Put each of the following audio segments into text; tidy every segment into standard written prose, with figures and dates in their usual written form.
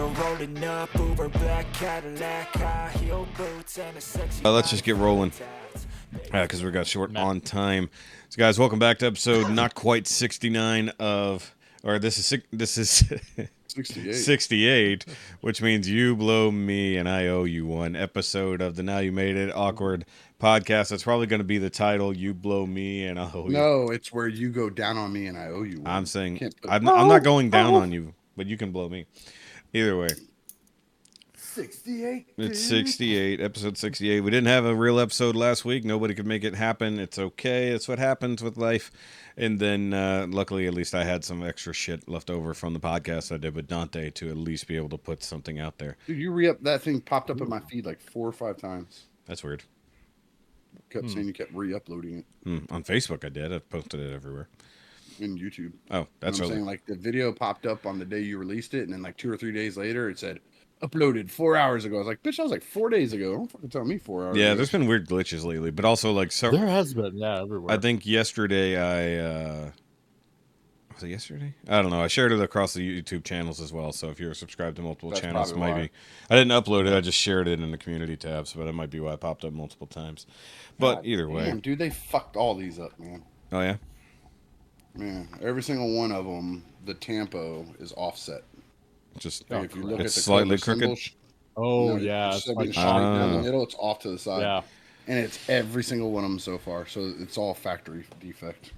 we're rolling up Uber black Cadillac, high heel boots and a sexy Let's just get rolling. Because we got short on time. So, guys, welcome back to episode not quite 69 of, or this is 68. 68, which means you blow me and I owe you one episode of the Now You Made It Awkward podcast. That's probably going to be the title, You Blow Me and I Owe You. No, it's where you go down on me and I owe you one. I'm saying, I'm not going down on you, but you can blow me. Either way. 68. It's 68, episode 68. We didn't have a real episode last week. Nobody could make it happen. It's okay. It's what happens with life. And then, luckily, at least I had some extra shit left over from the podcast I did with Dante to at least be able to put something out there. Dude, you re-up that thing popped up in my feed like 4 or 5 times. That's weird. Kept saying you kept re-uploading it. On Facebook, I did. I've posted it everywhere. In YouTube. Oh, that's what I'm saying. Like the video popped up on the day you released it, and then like 2 or 3 days later, it said uploaded 4 hours ago. I was like, bitch, I was like 4 days ago. Don't fucking tell me 4 hours. Yeah, ago. there's been weird glitches lately, but also like there has been, everywhere. I think yesterday was it yesterday? I don't know. I shared it across the YouTube channels as well. So if you're subscribed to multiple channels, maybe I didn't upload it. I just shared it in the community tabs, but that might be why it popped up multiple times. But either way, dude, they fucked all these up, man. Oh yeah. Man, every single one of them, the tempo is offset. Just if you look at the slightly crooked. It's like down the middle. It's off to the side. Yeah, and it's every single one of them so far. So it's all factory defect.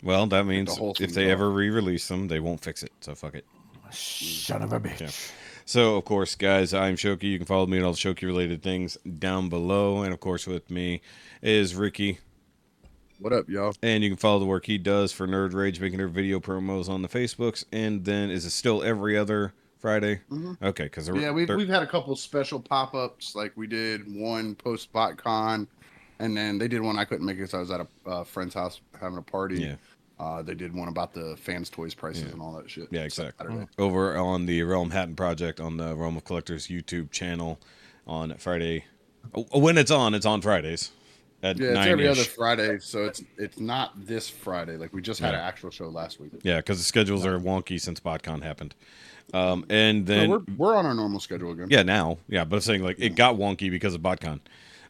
Well, that means if they ever re-release them, they won't fix it. So fuck it. Son of a bitch. Yeah. So, of course, guys, I'm Shoky. You can follow me on all the Shoky-related things down below. And, of course, with me is Ricky. What up, y'all? And you can follow the work he does for Nerd Rage, making their video promos on the Facebooks. And then, is it still every other Friday? Mm-hmm. Okay, because we've had a couple special pop-ups. Like we did one post-BotCon, and then they did one I couldn't make it because I was at a friend's house having a party. Yeah. They did one about the fans' toys prices and all that shit. Yeah, exactly. Over on the Realm Hatton Project on the Realm of Collectors YouTube channel on Friday. When it's on Fridays. At it's 9-ish. every other Friday, so it's not this Friday. Like we just had an actual show last week. Yeah, because the schedules are wonky since BotCon happened. And then we're on our normal schedule again. Yeah, now. Yeah, but I'm saying like it got wonky because of BotCon.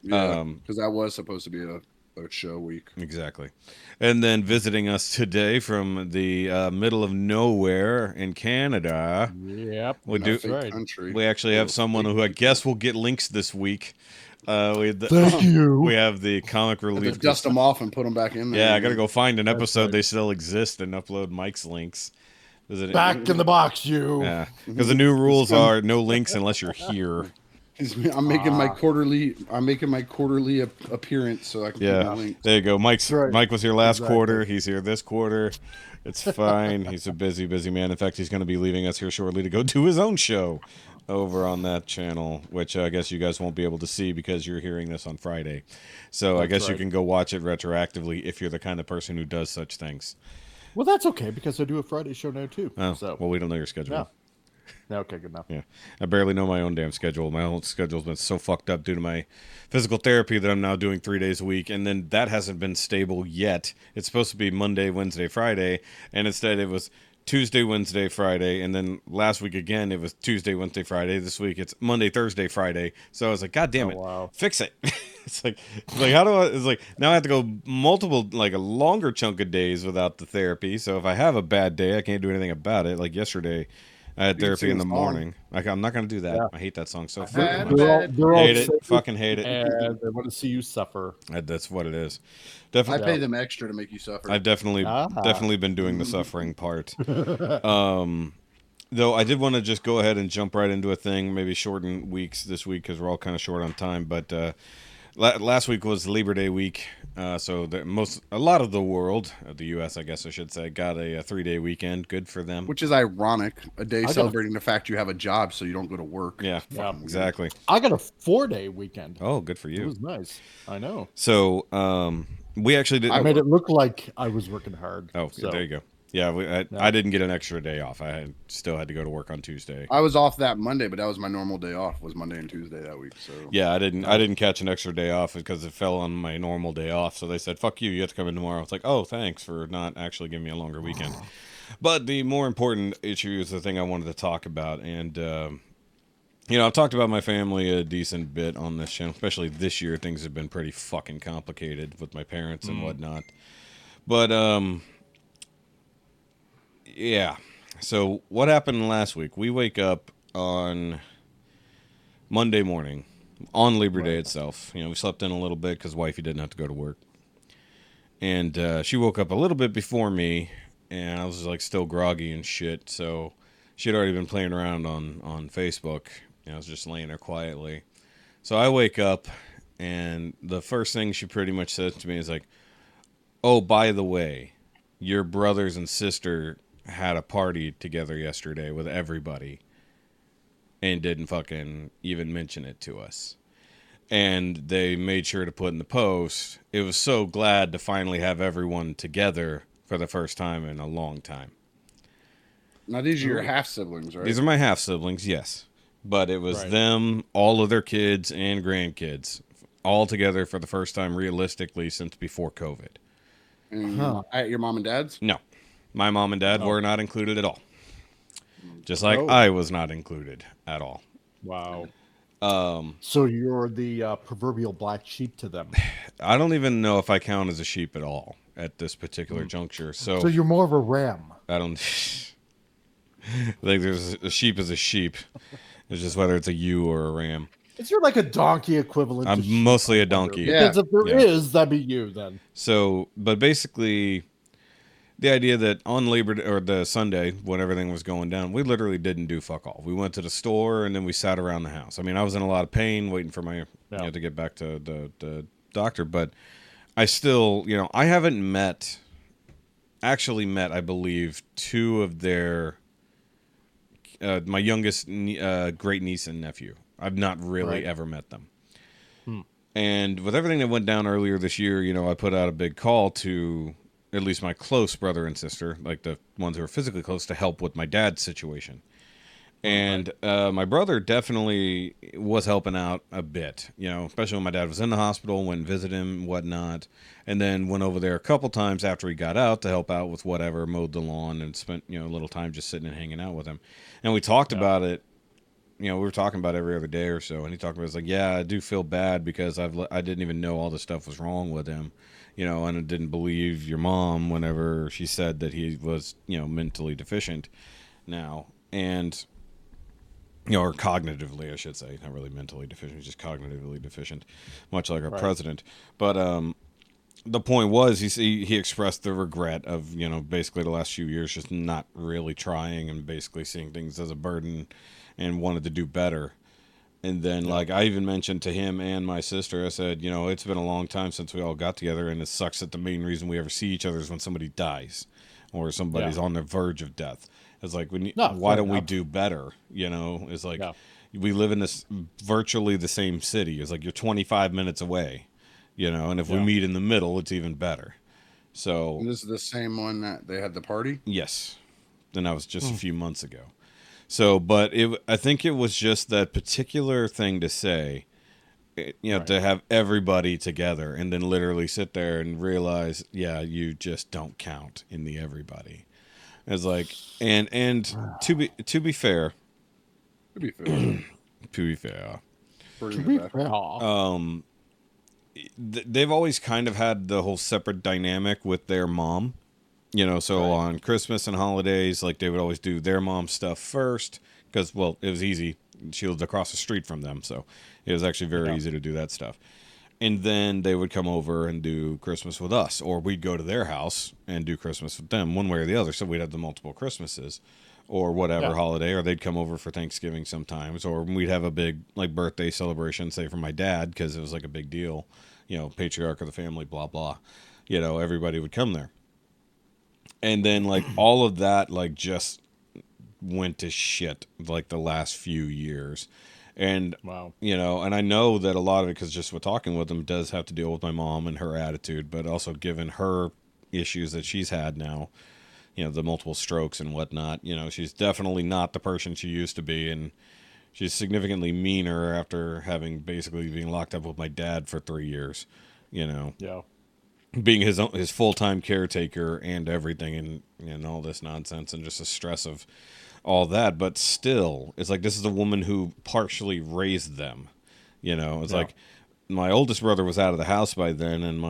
Yeah, because that was supposed to be a show week. Exactly. And then visiting us today from the middle of nowhere in Canada. Yep. We actually have someone who I guess will get links this week. Thank you. We have the comic relief. Dust them off and put them back in there. Yeah, I gotta go find an episode. They still exist and upload Mike's links. Back in the box, you. Yeah, because the new rules are no links unless you're here. I'm making my quarterly. Appearance, so I can put my links. There you go. Mike was here last quarter. He's here this quarter. It's fine. He's a busy man. In fact, he's going to be leaving us here shortly to go do his own show over on that channel, which I guess you guys won't be able to see because you're hearing this on Friday. So I guess you can go watch it retroactively if you're the kind of person who does such things. Well, that's okay because I do a Friday show now too. Oh, so. Well, we don't know your schedule. Yeah. Okay, good enough. Yeah, I barely know my own damn schedule. My whole schedule's been so fucked up due to my physical therapy that I'm now doing 3 days a week, and then that hasn't been stable yet. It's supposed to be Monday, Wednesday, Friday, and instead it was Tuesday, Wednesday, Friday, and then last week again it was Tuesday, Wednesday, Friday. This week it's Monday, Thursday, Friday. So I was like, God damn it, fix it. It's like how do I? It's like now I have to go multiple, like a longer chunk of days without the therapy. So if I have a bad day, I can't do anything about it. Like yesterday. I had therapy in the morning. Like, I'm not going to do that. Yeah. I hate that song so fucking much. Hate it. Fucking hate it. And they want to see you suffer. That's what it is. Definitely. I pay them extra to make you suffer. I've definitely been doing the suffering part. Though I did want to just go ahead and jump right into a thing, maybe shorten weeks this week because we're all kind of short on time. But last week was Labor Day week. So a lot of the world, the U.S., I guess I should say, got a 3-day weekend. Good for them. Which is ironic. A day celebrating the fact you have a job so you don't go to work. Yeah, exactly. I got a 4-day weekend. Oh, good for you. It was nice. I know. So we actually did. I made it look like I was working hard. Oh, so. There you go. Yeah, I didn't get an extra day off. I still had to go to work on Tuesday. I was off that Monday, but that was my normal day off. Was Monday and Tuesday that week. So yeah, I didn't catch an extra day off because it fell on my normal day off. So they said, "Fuck you, you have to come in tomorrow." I was like, "Oh, thanks for not actually giving me a longer weekend." But the more important issue is the thing I wanted to talk about. And, I've talked about my family a decent bit on this channel, especially this year. Things have been pretty fucking complicated with my parents and whatnot. But, yeah. So what happened last week? We wake up on Monday morning, on Labor Day itself. We slept in a little bit because wifey didn't have to go to work. And she woke up a little bit before me, and I was like still groggy and shit. So she had already been playing around on Facebook. I was just laying there quietly. So I wake up, and the first thing she pretty much says to me is like, "Oh, by the way, your brothers and sister had a party together yesterday with everybody and didn't fucking even mention it to us. And they made sure to put in the post, it was so glad to finally have everyone together for the first time in a long time." Now, these are your half siblings, right? These are my half siblings, yes. But it was Right. them, all of their kids and grandkids, all together for the first time realistically since before COVID. And at your mom and dad's? No, my mom and dad were not included at all. Just like I was not included at all. Wow. So you're the proverbial black sheep to them. I don't even know if I count as a sheep at all at this particular juncture. So you're more of a ram. I don't think there's a sheep is a sheep. It's just whether it's a ewe or a ram. Is there like a donkey equivalent? I'm to sheep? mostly a donkey. Yeah. Because if there is, that'd be you then. So, but basically, the idea that on Labor Day, or the Sunday when everything was going down, we literally didn't do fuck all. We went to the store and then we sat around the house. I mean, I was in a lot of pain waiting for my to get back to the doctor, but I still, I haven't met, I believe, two of their my youngest great niece and nephew. I've not really ever met them. And with everything that went down earlier this year, I put out a big call to at least my close brother and sister, like the ones who are physically close, to help with my dad's situation. And my brother definitely was helping out a bit, especially when my dad was in the hospital, went and visited him and whatnot, and then went over there a couple times after he got out to help out with whatever, mowed the lawn, and spent, a little time just sitting and hanging out with him. And we talked about it. We were talking about it every other day or so, and he talked about it. It's like, yeah, I do feel bad because I didn't even know all this stuff was wrong with him, and I didn't believe your mom whenever she said that he was, mentally deficient now. And or cognitively, I should say, not really mentally deficient, just cognitively deficient, much like our president. But the point was, he expressed the regret of, basically the last few years just not really trying and basically seeing things as a burden and wanted to do better. And then, like, I even mentioned to him and my sister, I said, it's been a long time since we all got together, and it sucks that the main reason we ever see each other is when somebody dies or somebody's on the verge of death. It's like, why don't we do better? It's like, we live in this virtually the same city. It's like you're 25 minutes away, and if we meet in the middle, it's even better. So And this is the same one that they had the party? yes, and that was just a few months ago. So, but I think it was just that particular thing to say, to have everybody together and then literally sit there and realize, you just don't count in the everybody. It's like, and to be fair, To be fair. They've always kind of had the whole separate dynamic with their mom. So on Christmas and holidays, like, they would always do their mom's stuff first because, well, it was easy. She lived across the street from them, so it was actually very easy to do that stuff. And then they would come over and do Christmas with us, or we'd go to their house and do Christmas with them, one way or the other. So we'd have the multiple Christmases or whatever holiday, or they'd come over for Thanksgiving sometimes, or we'd have a big, like, birthday celebration, say, for my dad, because it was like a big deal, patriarch of the family, blah, blah. Everybody would come there. And then, like, all of that, like, just went to shit, like, the last few years. And, and I know that a lot of it, because just with talking with them, does have to deal with my mom and her attitude, but also given her issues that she's had now, the multiple strokes and whatnot, she's definitely not the person she used to be. And she's significantly meaner after having basically been locked up with my dad for 3 years, Yeah. being his full-time caretaker and everything, and all this nonsense, and just the stress of all that. But still, it's like, this is a woman who partially raised them. It's like, my oldest brother was out of the house by then, and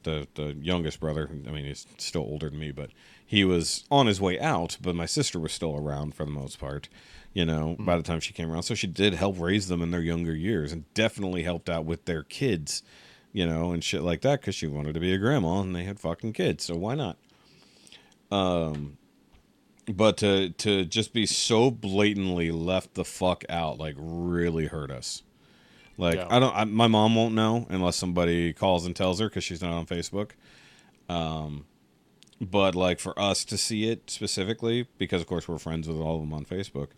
the youngest brother, I mean, he's still older than me, but he was on his way out, but my sister was still around for the most part, by the time she came around. So she did help raise them in their younger years, and definitely helped out with their kids, and shit like that, because she wanted to be a grandma, and they had fucking kids, so why not? But to just be so blatantly left the fuck out, like, really hurt us. Like, my mom won't know unless somebody calls and tells her, because she's not on Facebook. But, like, for us to see it specifically, because, of course, we're friends with all of them on Facebook,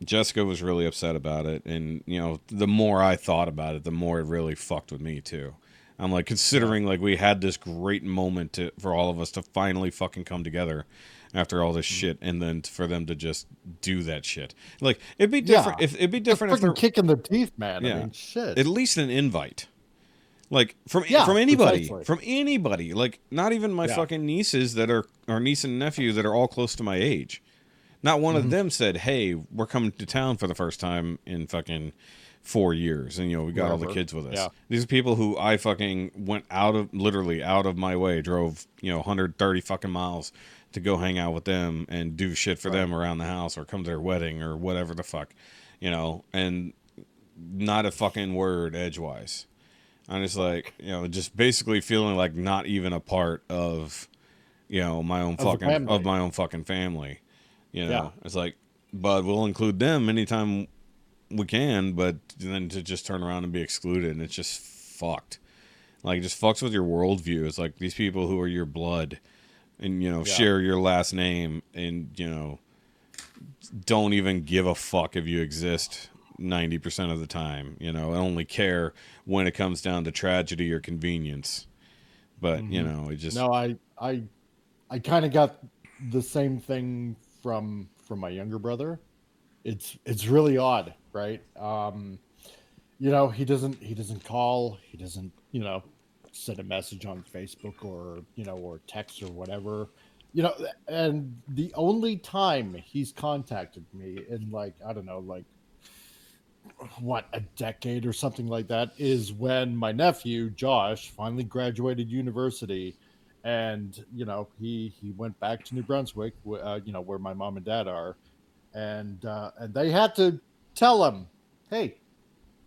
Jessica was really upset about it. And, the more I thought about it, the more it really fucked with me, too. I'm like, considering, like, we had this great moment for all of us to finally fucking come together after all this shit, and then for them to just do that shit. Like, it'd be different it'd be different if they're kicking their teeth, man. Yeah. I mean, shit. At least an invite. Like, from anybody. Precisely. From anybody. Like, not even my fucking nieces that are, or niece and nephew that are all close to my age. Not one of them said, hey, we're coming to town for the first time in fucking 4 years, and we got all the kids with us. Yeah. These are people who I fucking went literally out of my way, drove 130 fucking miles to go hang out with them and do shit for them around the house, or come to their wedding, or whatever the fuck, and not a fucking word edgewise. I'm just like, just basically feeling like not even a part of my own fucking family. It's like, but we'll include them anytime we can, but then to just turn around and be excluded, and it's just fucked. Like, it just fucks with your worldview. It's like, these people who are your blood and share your last name, and don't even give a fuck if you exist 90% of the time, and only care when it comes down to tragedy or convenience. But it just I kind of got the same thing from my younger brother. It's really odd, right? He doesn't call, he doesn't send a message on Facebook, or or text or whatever, and the only time he's contacted me in, like, I don't know, like, what, a decade or something like that, is when my nephew Josh finally graduated university, and he went back to New Brunswick, where my mom and dad are, and they had to tell him, hey,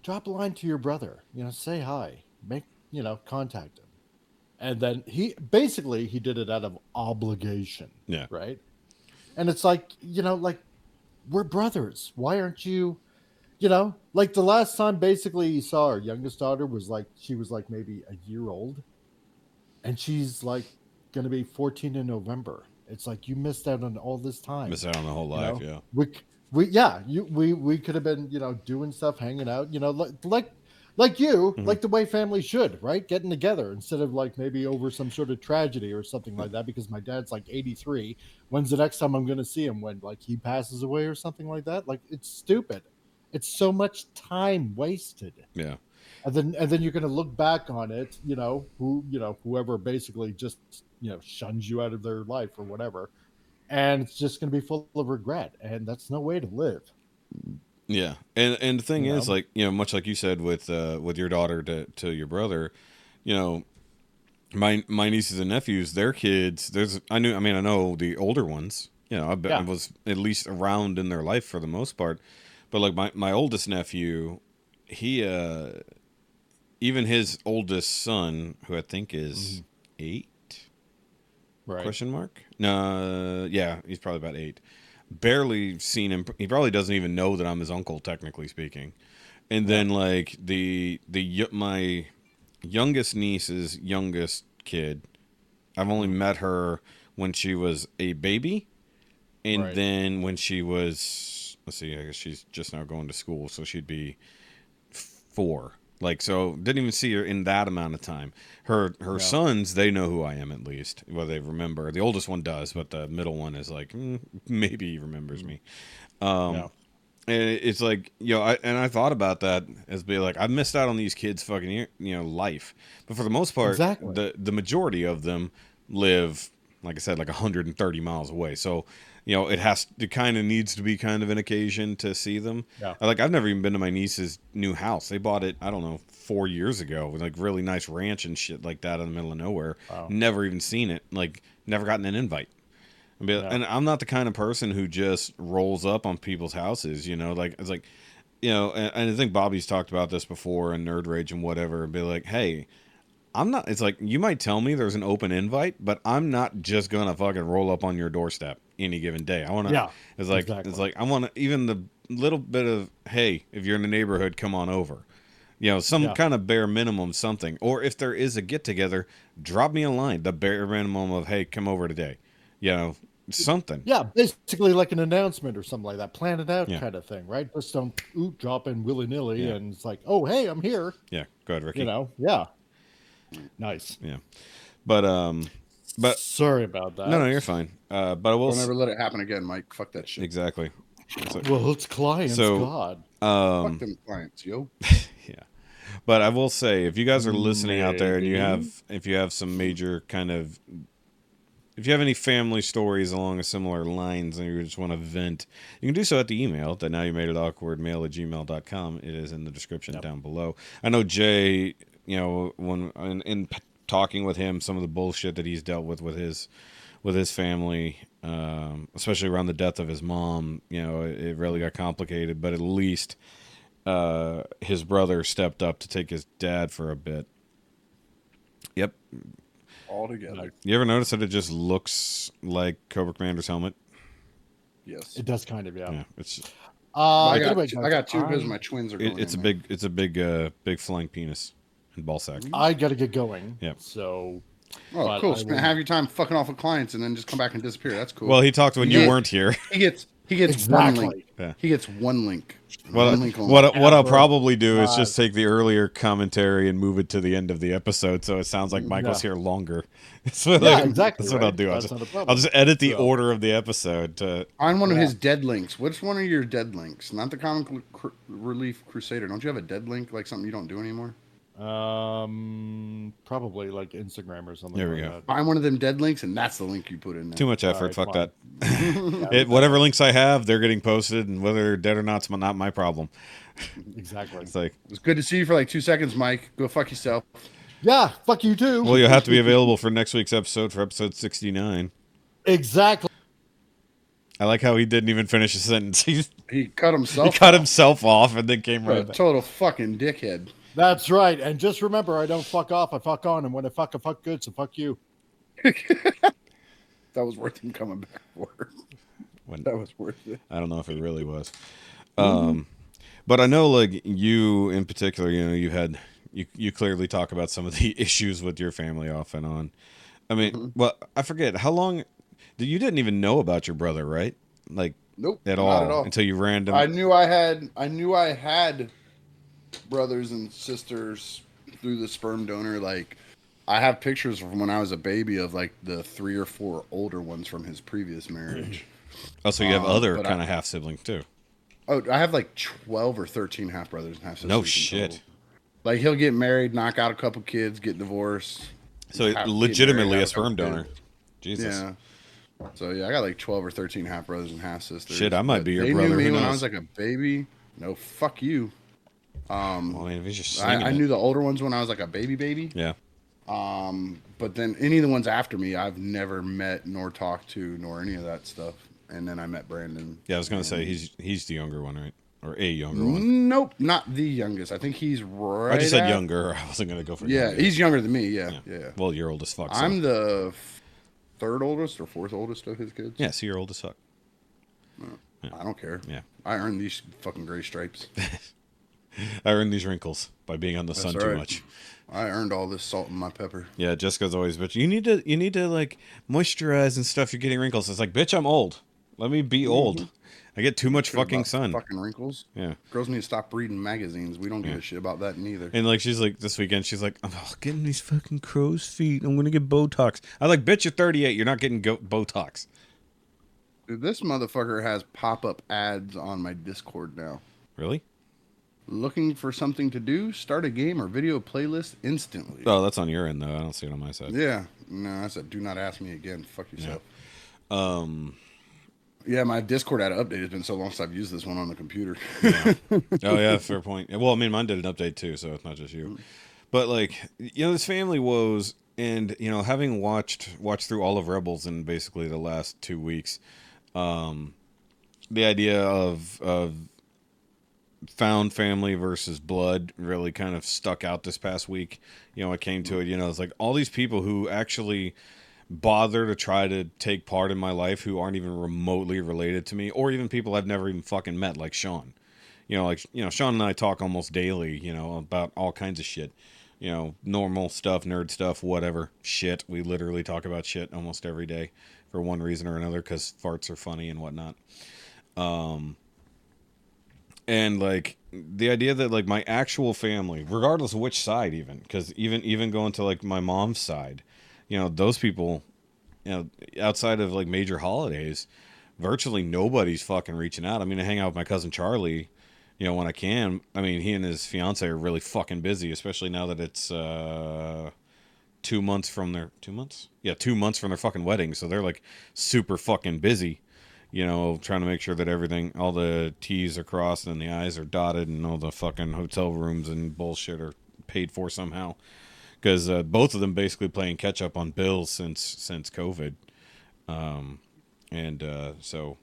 drop a line to your brother, say hi, make contact him. And then he did it out of obligation. Yeah. Right. And it's like, like, we're brothers. Why aren't you, like, the last time basically he saw our youngest daughter she was like maybe a year old, and she's like going to be 14 in November. It's like, you missed out on all this time. Missed out on the whole life. Yeah. We could have been, doing stuff, hanging out, like you, like the way families should, right? Getting together instead of, like, maybe over some sort of tragedy or something like that, because my dad's like 83. When's the next time I'm going to see him? When, like, he passes away or something like that? Like, it's stupid. It's so much time wasted. Yeah. And then you're going to look back on it, whoever basically just, shuns you out of their life or whatever. And it's just going to be full of regret. And that's no way to live. Yeah. And the thing is, like, much like you said with your daughter to your brother, my nieces and nephews, their kids, I know the older ones, I was at least around in their life for the most part. But, like, my oldest nephew, he, even his oldest son, who I think is 8, right? Question mark? No, yeah, he's probably about 8. Barely seen him. He probably doesn't even know that I'm his uncle, technically speaking. And then, like, my youngest niece's youngest kid, I've only met her when she was a baby, and then when she was, let's see, I guess she's just now going to school, so she'd be 4. Like, so didn't even see her in that amount of time. Her sons, they know who I am, at least. Well, they remember. The oldest one does, but the middle one is like, maybe he remembers me. And it's like, I thought about that as being like, I've missed out on these kids' fucking, life. But for the most part, Exactly. the majority of them live, like I said, like 130 miles away. So, it kind of needs to be kind of an occasion to see them. Yeah. Like, I've never even been to my niece's new house. They bought it, I don't know, 4 years ago, with like really nice ranch and shit like that in the middle of nowhere. Wow. Never even seen it. Like, never gotten an invite. And I'm not the kind of person who just rolls up on people's houses, like, it's like, and I think Bobby's talked about this before in Nerd Rage and whatever, and be like, hey, I'm not, it's like, you might tell me there's an open invite, but I'm not just going to fucking roll up on your doorstep any given day. I want to, it's like, I want to, even the little bit of, hey, if you're in the neighborhood, come on over. Some kind of bare minimum something. Or if there is a get together, drop me a line, the bare minimum of, hey, come over today. Something. Yeah, basically like an announcement or something like that. Plan it out kind of thing, right? Just don't drop in willy-nilly and it's like, oh, hey, I'm here. Yeah, go ahead, Ricky. Yeah. Nice. Yeah. But sorry about that. No, you're fine. But I will Don't ever let it happen again, Mike. Fuck that shit. Exactly. Well, it's clients, God. Fuck them clients, yo. Yeah. But I will say, if you guys are listening out there and if you have some major kind of, if you have any family stories along a similar lines and you just want to vent, you can do so at the email, that NowYouMadeItAwkwardMail@gmail.com. It is in the description down below. I know Jay, when in talking with him, some of the bullshit that he's dealt with his family, especially around the death of his mom, it really got complicated, but at least his brother stepped up to take his dad for a bit. Yep. All together. You ever notice that it just looks like Cobra Commander's helmet? Yes. It does kind of, Yeah. It's I got two because my twins are going it's a big flying penis and ball sack. I got to get going. Yep. So oh, cool. Have your time fucking off with clients and then just come back and disappear. That's cool. Well, he talked when you weren't here. He gets exactly. one link. Yeah. He gets one link. What I'll probably do is just take the earlier commentary and move it to the end of the episode, so it sounds like Michael's here longer. Exactly. That's what I'll do. I'll just edit the order of the episode to find one of his dead links. What's one of your dead links? Not the Comic Relief Crusader. Don't you have a dead link, like something you don't do anymore? Probably like Instagram or something. There we like go. that. Find one of them dead links, and that's the link you put in there. Too much effort. Right, Fuck that. Whatever links I have, they're getting posted, and whether they're dead or not, it's not my problem. Exactly. It's like, It's good to see you for like 2 seconds, Mike. Go fuck yourself. Yeah, fuck you too. well, you'll have to be available for next week's episode, for episode 69. Exactly. I like how he didn't even finish a sentence. He Cut himself. cut himself off and then came What a right back. total fucking dickhead. That's right. And just remember, I don't fuck off, I fuck on. And when I fuck good, so fuck you. That was worth him coming back for. That was worth it. I don't know if it really was. But I know, like, you in particular, you clearly talk about some of the issues with your family off and on. I mean, well, I forget how long you didn't even know about your brother, right? Like, Nope, at not all, at all. until you random. I knew I had brothers and sisters through the sperm donor. Like, I have pictures from when I was a baby of like the 3 or 4 older ones from his previous marriage. Oh, so you have other but kind of half siblings too. Oh, I have like 12 or 13 half brothers and half sisters. No in shit. total. Like, he'll get married, knock out a couple kids, get divorced. So Get legitimately married, a have couple sperm donor. kids. Jesus. Yeah. So yeah, I got like 12 or 13 half brothers and half sisters. Shit, I might But be your they brother. Knew me Who when I knows? was like a baby. No, fuck you. Well, I mean, if he's just I slinging knew it. the older ones when I was like a baby. Yeah. But then any of the ones after me, I've never met nor talked to nor any of that stuff. And then I met Brandon. Yeah, I was gonna say he's the younger one, right? Or a younger one. Nope, not the youngest. I think he's right. I just said at- younger. I wasn't gonna go for Yeah, younger. he's younger than me. Yeah. Well, you're old as fuck. So. I'm the 3rd oldest or 4th oldest of his kids. Yeah, so you're old as fuck. I don't care. Yeah. I earned these fucking gray stripes. I earned these wrinkles by being on the sun too right. much. I earned all this salt in my pepper. Yeah, Jessica's always, bitch. You need to like moisturize and stuff. You're getting wrinkles. It's like, bitch, I'm old. Let me be old. I get too much fucking About sun. Fucking wrinkles. Yeah. Girls need to stop reading magazines. We don't give a shit about that neither. And like she's like this weekend, she's like, I'm getting these fucking crow's feet. I'm gonna get Botox. I was like, bitch, you're 38. You're not getting Botox. Dude, this motherfucker has pop-up ads on my Discord now. Really? Looking for something to do? Start a game or video playlist instantly. Oh, that's on your end though. I don't see it on my side. Yeah. No, I said, do not ask me again. Fuck yourself. Yeah. Yeah, my Discord had an update. It's been so long since I've used this one on the computer. Yeah. Oh yeah, fair point. Well, I mean, mine did an update too, so it's not just you. But like, this family woes, and having watched through all of Rebels in basically the last 2 weeks, the idea of found family versus blood really kind of stuck out this past week. I came to it. It's like all these people who actually bother to try to take part in my life who aren't even remotely related to me, or even people I've never even fucking met, like Sean. Sean and I talk almost daily, about all kinds of shit. Normal stuff, nerd stuff, whatever. Shit. We literally talk about shit almost every day for one reason or another, because farts are funny and whatnot. And like the idea that like my actual family, regardless of which side, even because even going to like my mom's side, those people, outside of like major holidays, virtually nobody's fucking reaching out. I mean, I hang out with my cousin Charlie, when I can. I mean, he and his fiance are really fucking busy, especially now that it's 2 months from their 2 months. Yeah, 2 months from their fucking wedding, so they're like super fucking busy. Trying to make sure that everything, all the T's are crossed and the I's are dotted, and all the fucking hotel rooms and bullshit are paid for somehow. Because both of them basically playing catch up on bills since COVID, so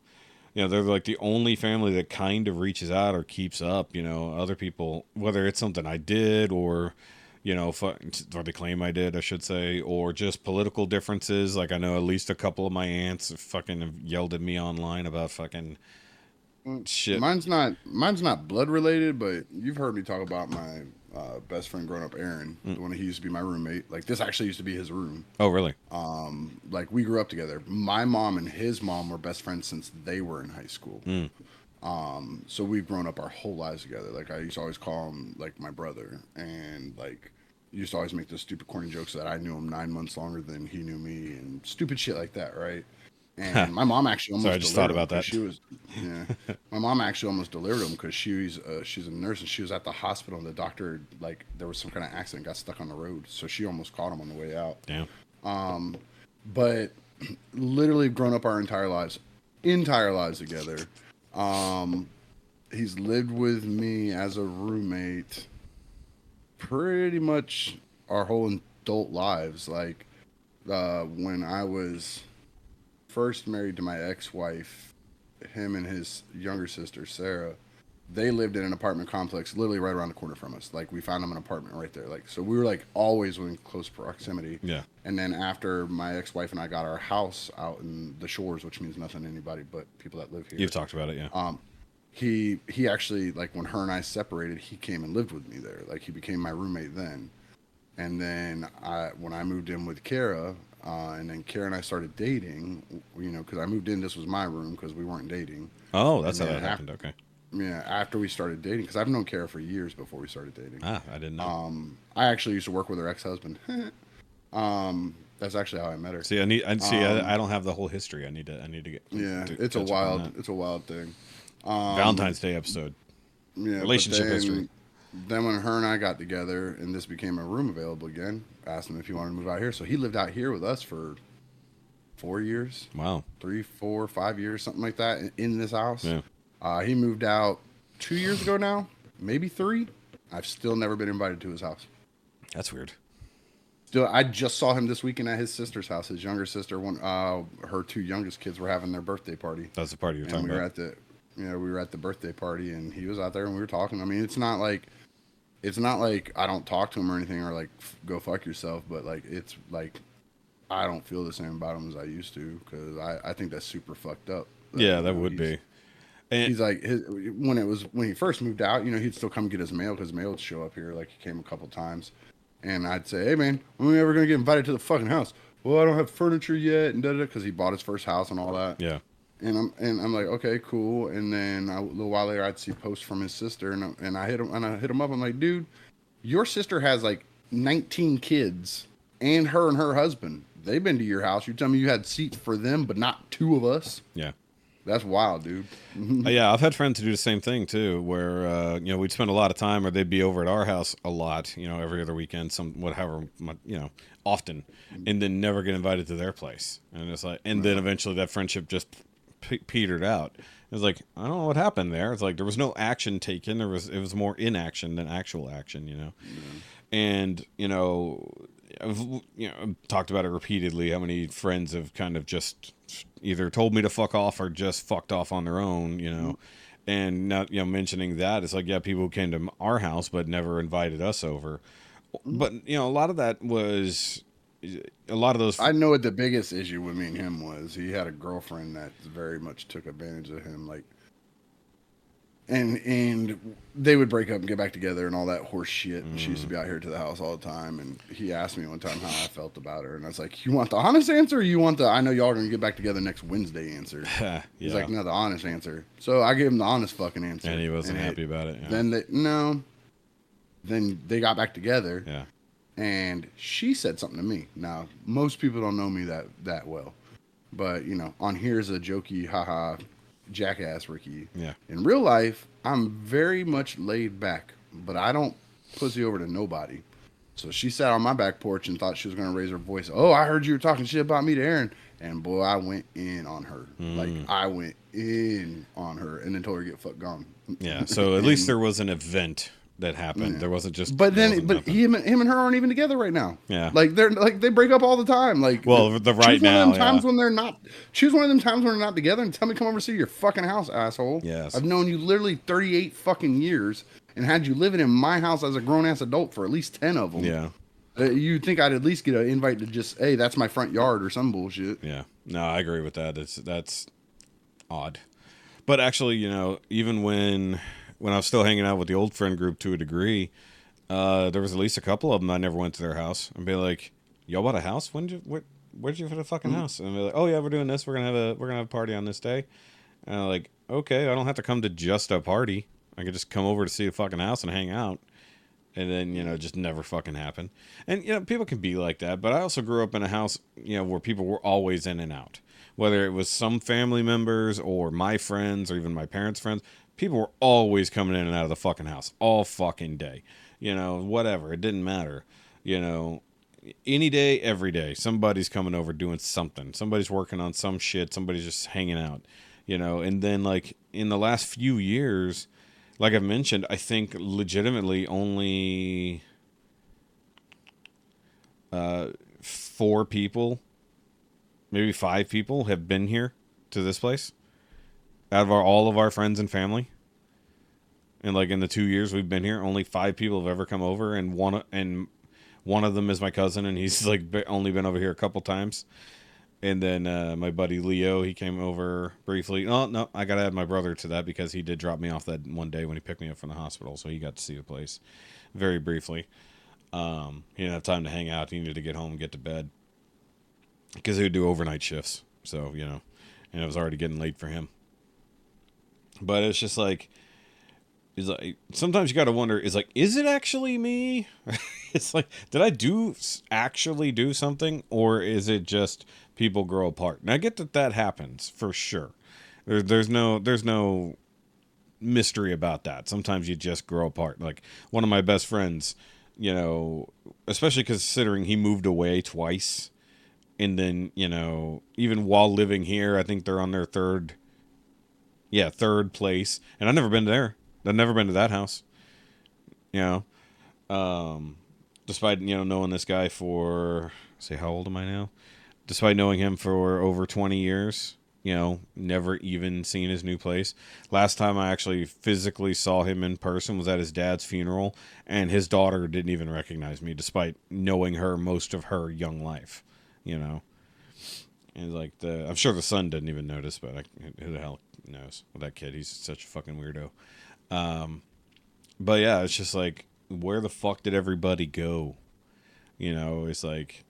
they're like the only family that kind of reaches out or keeps up. Other people, whether it's something I did or or they claim I did, I should say, or just political differences. Like I know at least a couple of my aunts fucking have yelled at me online about fucking shit. Mine's not blood related, but you've heard me talk about my best friend growing up, Aaron, the one he used to be my roommate. Like this actually used to be his room. Oh, really? Like we grew up together. My mom and his mom were best friends since they were in high school. So we've grown up our whole lives together. Like I used to always call him like my brother, and like used to always make those stupid corny jokes that I knew him 9 months longer than he knew me, and stupid shit like that, right? And my mom actually almost. Sorry, I just thought about that. She was, yeah. My mom actually almost delivered him because she's a nurse and she was at the hospital, and the doctor, like there was some kind of accident, got stuck on the road, so she almost caught him on the way out. Damn. But literally grown up our entire lives together. He's lived with me as a roommate pretty much our whole adult lives. Like when I was first married to my ex-wife, him and his younger sister Sarah, they lived in an apartment complex literally right around the corner from us. Like we found them an apartment right there. Like so we were like always in close proximity. Yeah. And then after my ex-wife and I got our house out in the shores, which means nothing to anybody but people that live here. You've talked about it, yeah. He actually, like when her and I separated, he came and lived with me there. Like he became my roommate then. And then when I moved in with Kara, and then Kara and I started dating, because I moved in, this was my room because we weren't dating. Oh, that's how that happened. Okay. Yeah, after we started dating, because I've known Kara for years before we started dating. Ah, I didn't know. I actually used to work with her ex-husband. That's actually how I met her. See, I don't have the whole history. I need to get. Yeah, it's a wild thing. Valentine's Day episode. Yeah, relationship history. Then when her and I got together and this became a room available again, I asked him if he wanted to move out here. So he lived out here with us for 4 years. Wow. 3, 4, 5 years, something like that, in this house. Yeah. He moved out 2 years ago now, maybe 3. I've still never been invited to his house. That's weird. Still, I just saw him this weekend at his sister's house. His younger sister, her 2 youngest kids were having their birthday party. That's the party you're talking about. We were at the birthday party, and he was out there, and we were talking. I mean, it's not like I don't talk to him or anything, or like go fuck yourself, but like it's like I don't feel the same about him as I used to, because I think that's super fucked up. Yeah, that would be. And he's like, when he first moved out, he'd still come get his mail, because mail would show up here. Like he came a couple times, and I'd say, hey man, when are we ever gonna get invited to the fucking house? Well, I don't have furniture yet, and because he bought his first house and all that. Yeah. And I'm like, okay, cool. And then a little while later, I'd see posts from his sister, and I hit him up. I'm like, dude, your sister has like 19 kids, and her husband. They've been to your house. You tell me you had seats for them, but not 2 of us. Yeah. That's wild, dude. Yeah, I've had friends who do the same thing too, where we'd spend a lot of time, or they'd be over at our house a lot, every other weekend, often, and then never get invited to their place, and it's like, and then eventually that friendship just petered out. It's like, I don't know what happened there. It's like there was no action taken. It was more inaction than actual action, and I've talked about it repeatedly. How many friends have kind of just either told me to fuck off or just fucked off on their own, and not mentioning that, it's like, yeah, people who came to our house but never invited us over. But a lot of that was a lot of those. I know what the biggest issue with me and him was. He had a girlfriend that very much took advantage of him, like, and they would break up and get back together and all that horse shit. And she used to be out here to the house all the time. And he asked me one time how I felt about her, and I was like, "You want the honest answer, or you want the I know y'all are gonna get back together next Wednesday answer?" Yeah. He's like, "No, the honest answer." So I gave him the honest fucking answer, and he wasn't happy about it. Yeah. Then they got back together. Yeah. And she said something to me. Now, most people don't know me that well, but on here is a jokey, haha, jackass Ricky. Yeah. In real life, I'm very much laid back, but I don't pussy over to nobody. So she sat on my back porch and thought she was gonna raise her voice. "Oh, I heard you were talking shit about me to Aaron," and boy, I went in on her. Like, I went in on her, and then told her to get fuck gone. Yeah. So at least there was an event that happened. There wasn't just. But him and her aren't even together right now. Yeah. Like they break up all the time. Like, well, the right now. Choose one of them times when they're not. Choose one of them times when they're not together and tell me to come over to see your fucking house, asshole. Yes. I've known you literally 38 fucking years and had you living in my house as a grown ass adult for at least 10 of them. Yeah. You'd think I'd at least get an invite to just, hey, that's my front yard or some bullshit. Yeah. No, I agree with that. That's odd. But actually, even when I was still hanging out with the old friend group to a degree, there was at least a couple of them I never went to their house. And be like, "Y'all bought a house? Where'd you put a fucking house?" And be like, "Oh yeah, we're doing this. We're gonna have a party on this day." And I'm like, "Okay, I don't have to come to just a party. I could just come over to see the fucking house and hang out." And then just never fucking happen. And people can be like that. But I also grew up in a house where people were always in and out. Whether it was some family members or my friends or even my parents' friends, people were always coming in and out of the fucking house all fucking day. Whatever. It didn't matter. Any day, every day, somebody's coming over doing something. Somebody's working on some shit. Somebody's just hanging out. And then, like, in the last few years, like I've mentioned, I think legitimately only 4 people, maybe 5 people have been here to this place out of all of our friends and family. And like in the 2 years we've been here, only 5 people have ever come over, and one of them is my cousin, and he's like only been over here a couple times. And then my buddy Leo, he came over briefly. Oh no, I gotta add my brother to that because he did drop me off that one day when he picked me up from the hospital, so he got to see the place very briefly. He didn't have time to hang out. He needed to get home and get to bed because he would do overnight shifts. So and it was already getting late for him. But it's just like, it's like sometimes you got to wonder, is it actually me? It's like, did I actually do something, or is it just people grow apart? And I get that happens for sure. There's no mystery about that. Sometimes you just grow apart. Like one of my best friends, especially considering he moved away twice, and then even while living here, I think they're on their third place, and I've never been there. I've never been to that house. Despite knowing this guy for, say, how old am I now? Despite knowing him for over 20 years, never even seen his new place. Last time I actually physically saw him in person was at his dad's funeral, and his daughter didn't even recognize me, despite knowing her most of her young life. And like I'm sure the son didn't even notice, but who the hell knows with that kid? He's such a fucking weirdo. But yeah, it's just like, where the fuck did everybody go? It's like,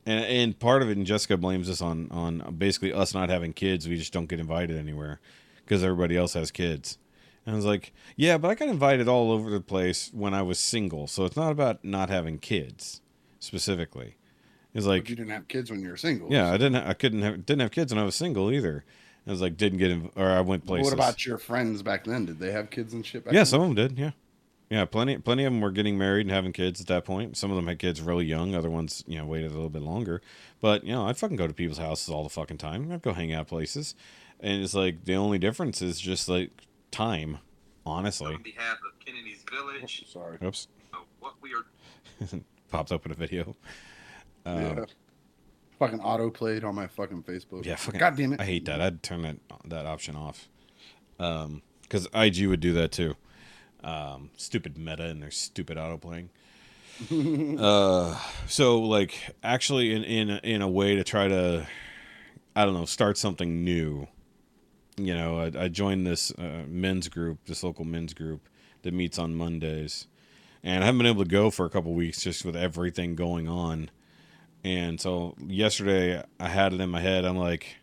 and part of it, and Jessica blames us on basically us not having kids. We just don't get invited anywhere because everybody else has kids. And I was like, yeah, but I got invited all over the place when I was single. So it's not about not having kids specifically. It's like, but you didn't have kids when you were single. Yeah, I didn't have kids when I was single either. I was like, didn't get in, or I went places. What about your friends back then? Did they have kids and shit back Yeah, then? some of them did. Yeah, yeah. Plenty of them were getting married and having kids at that point. Some of them had kids really young. Other ones, waited a little bit longer. But I'd fucking go to people's houses all the fucking time. I'd go hang out places, and it's like the only difference is just like time. Honestly. On behalf of Kennedy's Village. Oh, sorry. Oops. What we are. Popped open a video. Yeah. Fucking auto played on my fucking Facebook. Yeah, fucking. God damn it. I hate that. I'd turn that option off. Because IG would do that too. Stupid Meta and their stupid auto playing. So like actually in a way to try to, I don't know, start something new. I joined this men's group, this local men's group that meets on Mondays, and I haven't been able to go for a couple weeks just with everything going on. And so yesterday I had it in my head. I'm like,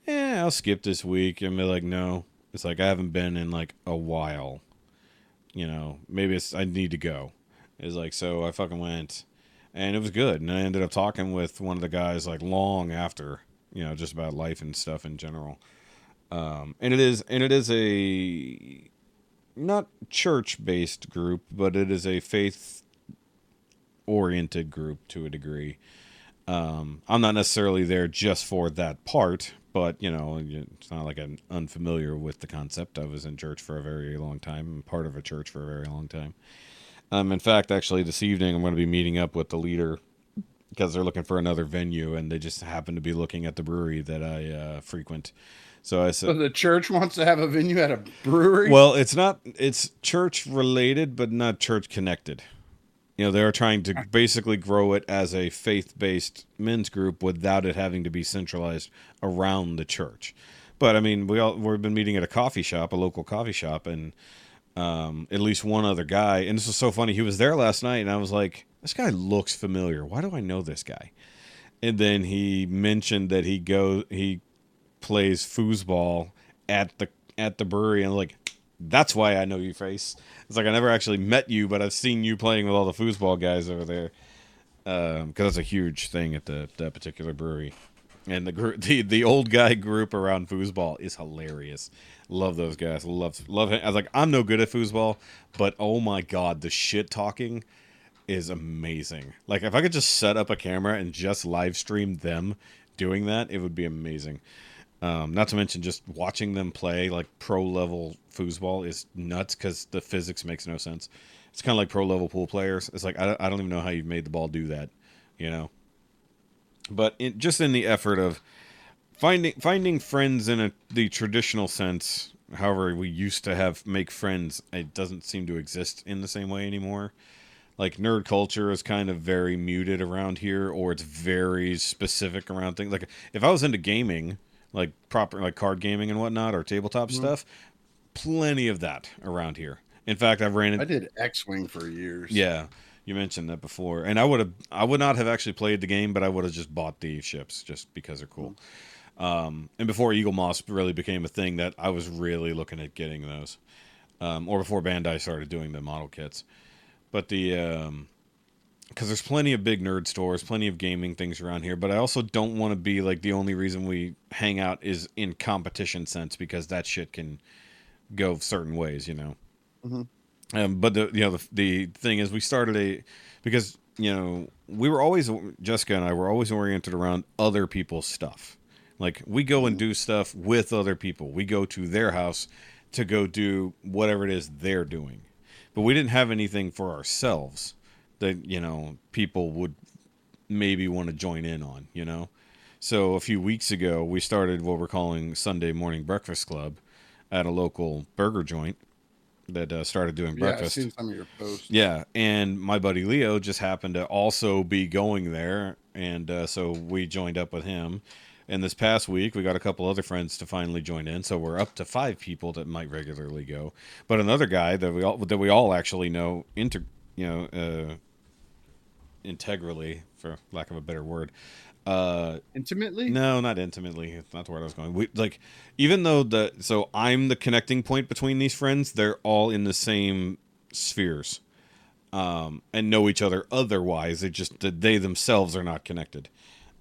I'll skip this week. And be like, no, it's like I haven't been in like a while. Maybe I need to go. It's like, so I fucking went, and it was good. And I ended up talking with one of the guys like long after, just about life and stuff in general. And it is a not church-based group, but it is a faith-oriented group to a degree. I'm not necessarily there just for that part, but it's not like I'm unfamiliar with the concept. I was in church for a very long time, and part of a church for a very long time. In fact, actually, this evening I'm going to be meeting up with the leader because they're looking for another venue, and they just happen to be looking at the brewery that I frequent. So I said, so the church wants to have a venue at a brewery? Well, it's church related, but not church connected. They're trying to basically grow it as a faith-based men's group without it having to be centralized around the church. But I mean, we've been meeting at a local coffee shop, and at least one other guy. And this was so funny. He was there last night, and I was like, this guy looks familiar. Why do I know this guy? And then he mentioned that he plays foosball at the brewery, and I'm like, that's why I know your face. It's like I never actually met you, but I've seen you playing with all the foosball guys over there, because that's a huge thing at that particular brewery. And the old guy group around foosball is hilarious. Love those guys. Love him. I was like, I'm no good at foosball, but oh my god, the shit talking is amazing. Like if I could just set up a camera and just live stream them doing that, it would be amazing. Not to mention just watching them play like pro level foosball is nuts because the physics makes no sense. It's kind of like pro level pool players. It's like I don't even know how you made the ball do that, But just in the effort of finding friends in the traditional sense, however we used to make friends, it doesn't seem to exist in the same way anymore. Like nerd culture is kind of very muted around here, or it's very specific around things. Like if I was into gaming, like proper like card gaming and whatnot, or tabletop stuff, plenty of that around here. In fact, I did X-Wing for years. Yeah, you mentioned that before, and I would not have actually played the game, but I would have just bought the ships just because they're cool. And before Eagle Moss really became a thing, that I was really looking at getting those, or before Bandai started doing the model kits. But because there's plenty of big nerd stores, plenty of gaming things around here, but I also don't want to be like the only reason we hang out is in competition sense, because that shit can go certain ways, But the thing is, we started because we were always, Jessica and I were always oriented around other people's stuff. Like we go and do stuff with other people. We go to their house to go do whatever it is they're doing, but we didn't have anything for ourselves that people would maybe want to join in on. So a few weeks ago we started what we're calling Sunday Morning Breakfast Club at a local burger joint that started doing breakfast. Yeah, I've seen some of your posts. Yeah, and my buddy Leo just happened to also be going there, and so we joined up with him. And this past week, we got a couple other friends to finally join in, so we're up to 5 people that might regularly go. But another guy that we all actually know integrally, for lack of a better word. Intimately? No, not intimately. It's not the word I was going. Even though so I'm the connecting point between these friends, they're all in the same spheres, and know each other otherwise. They themselves are not connected.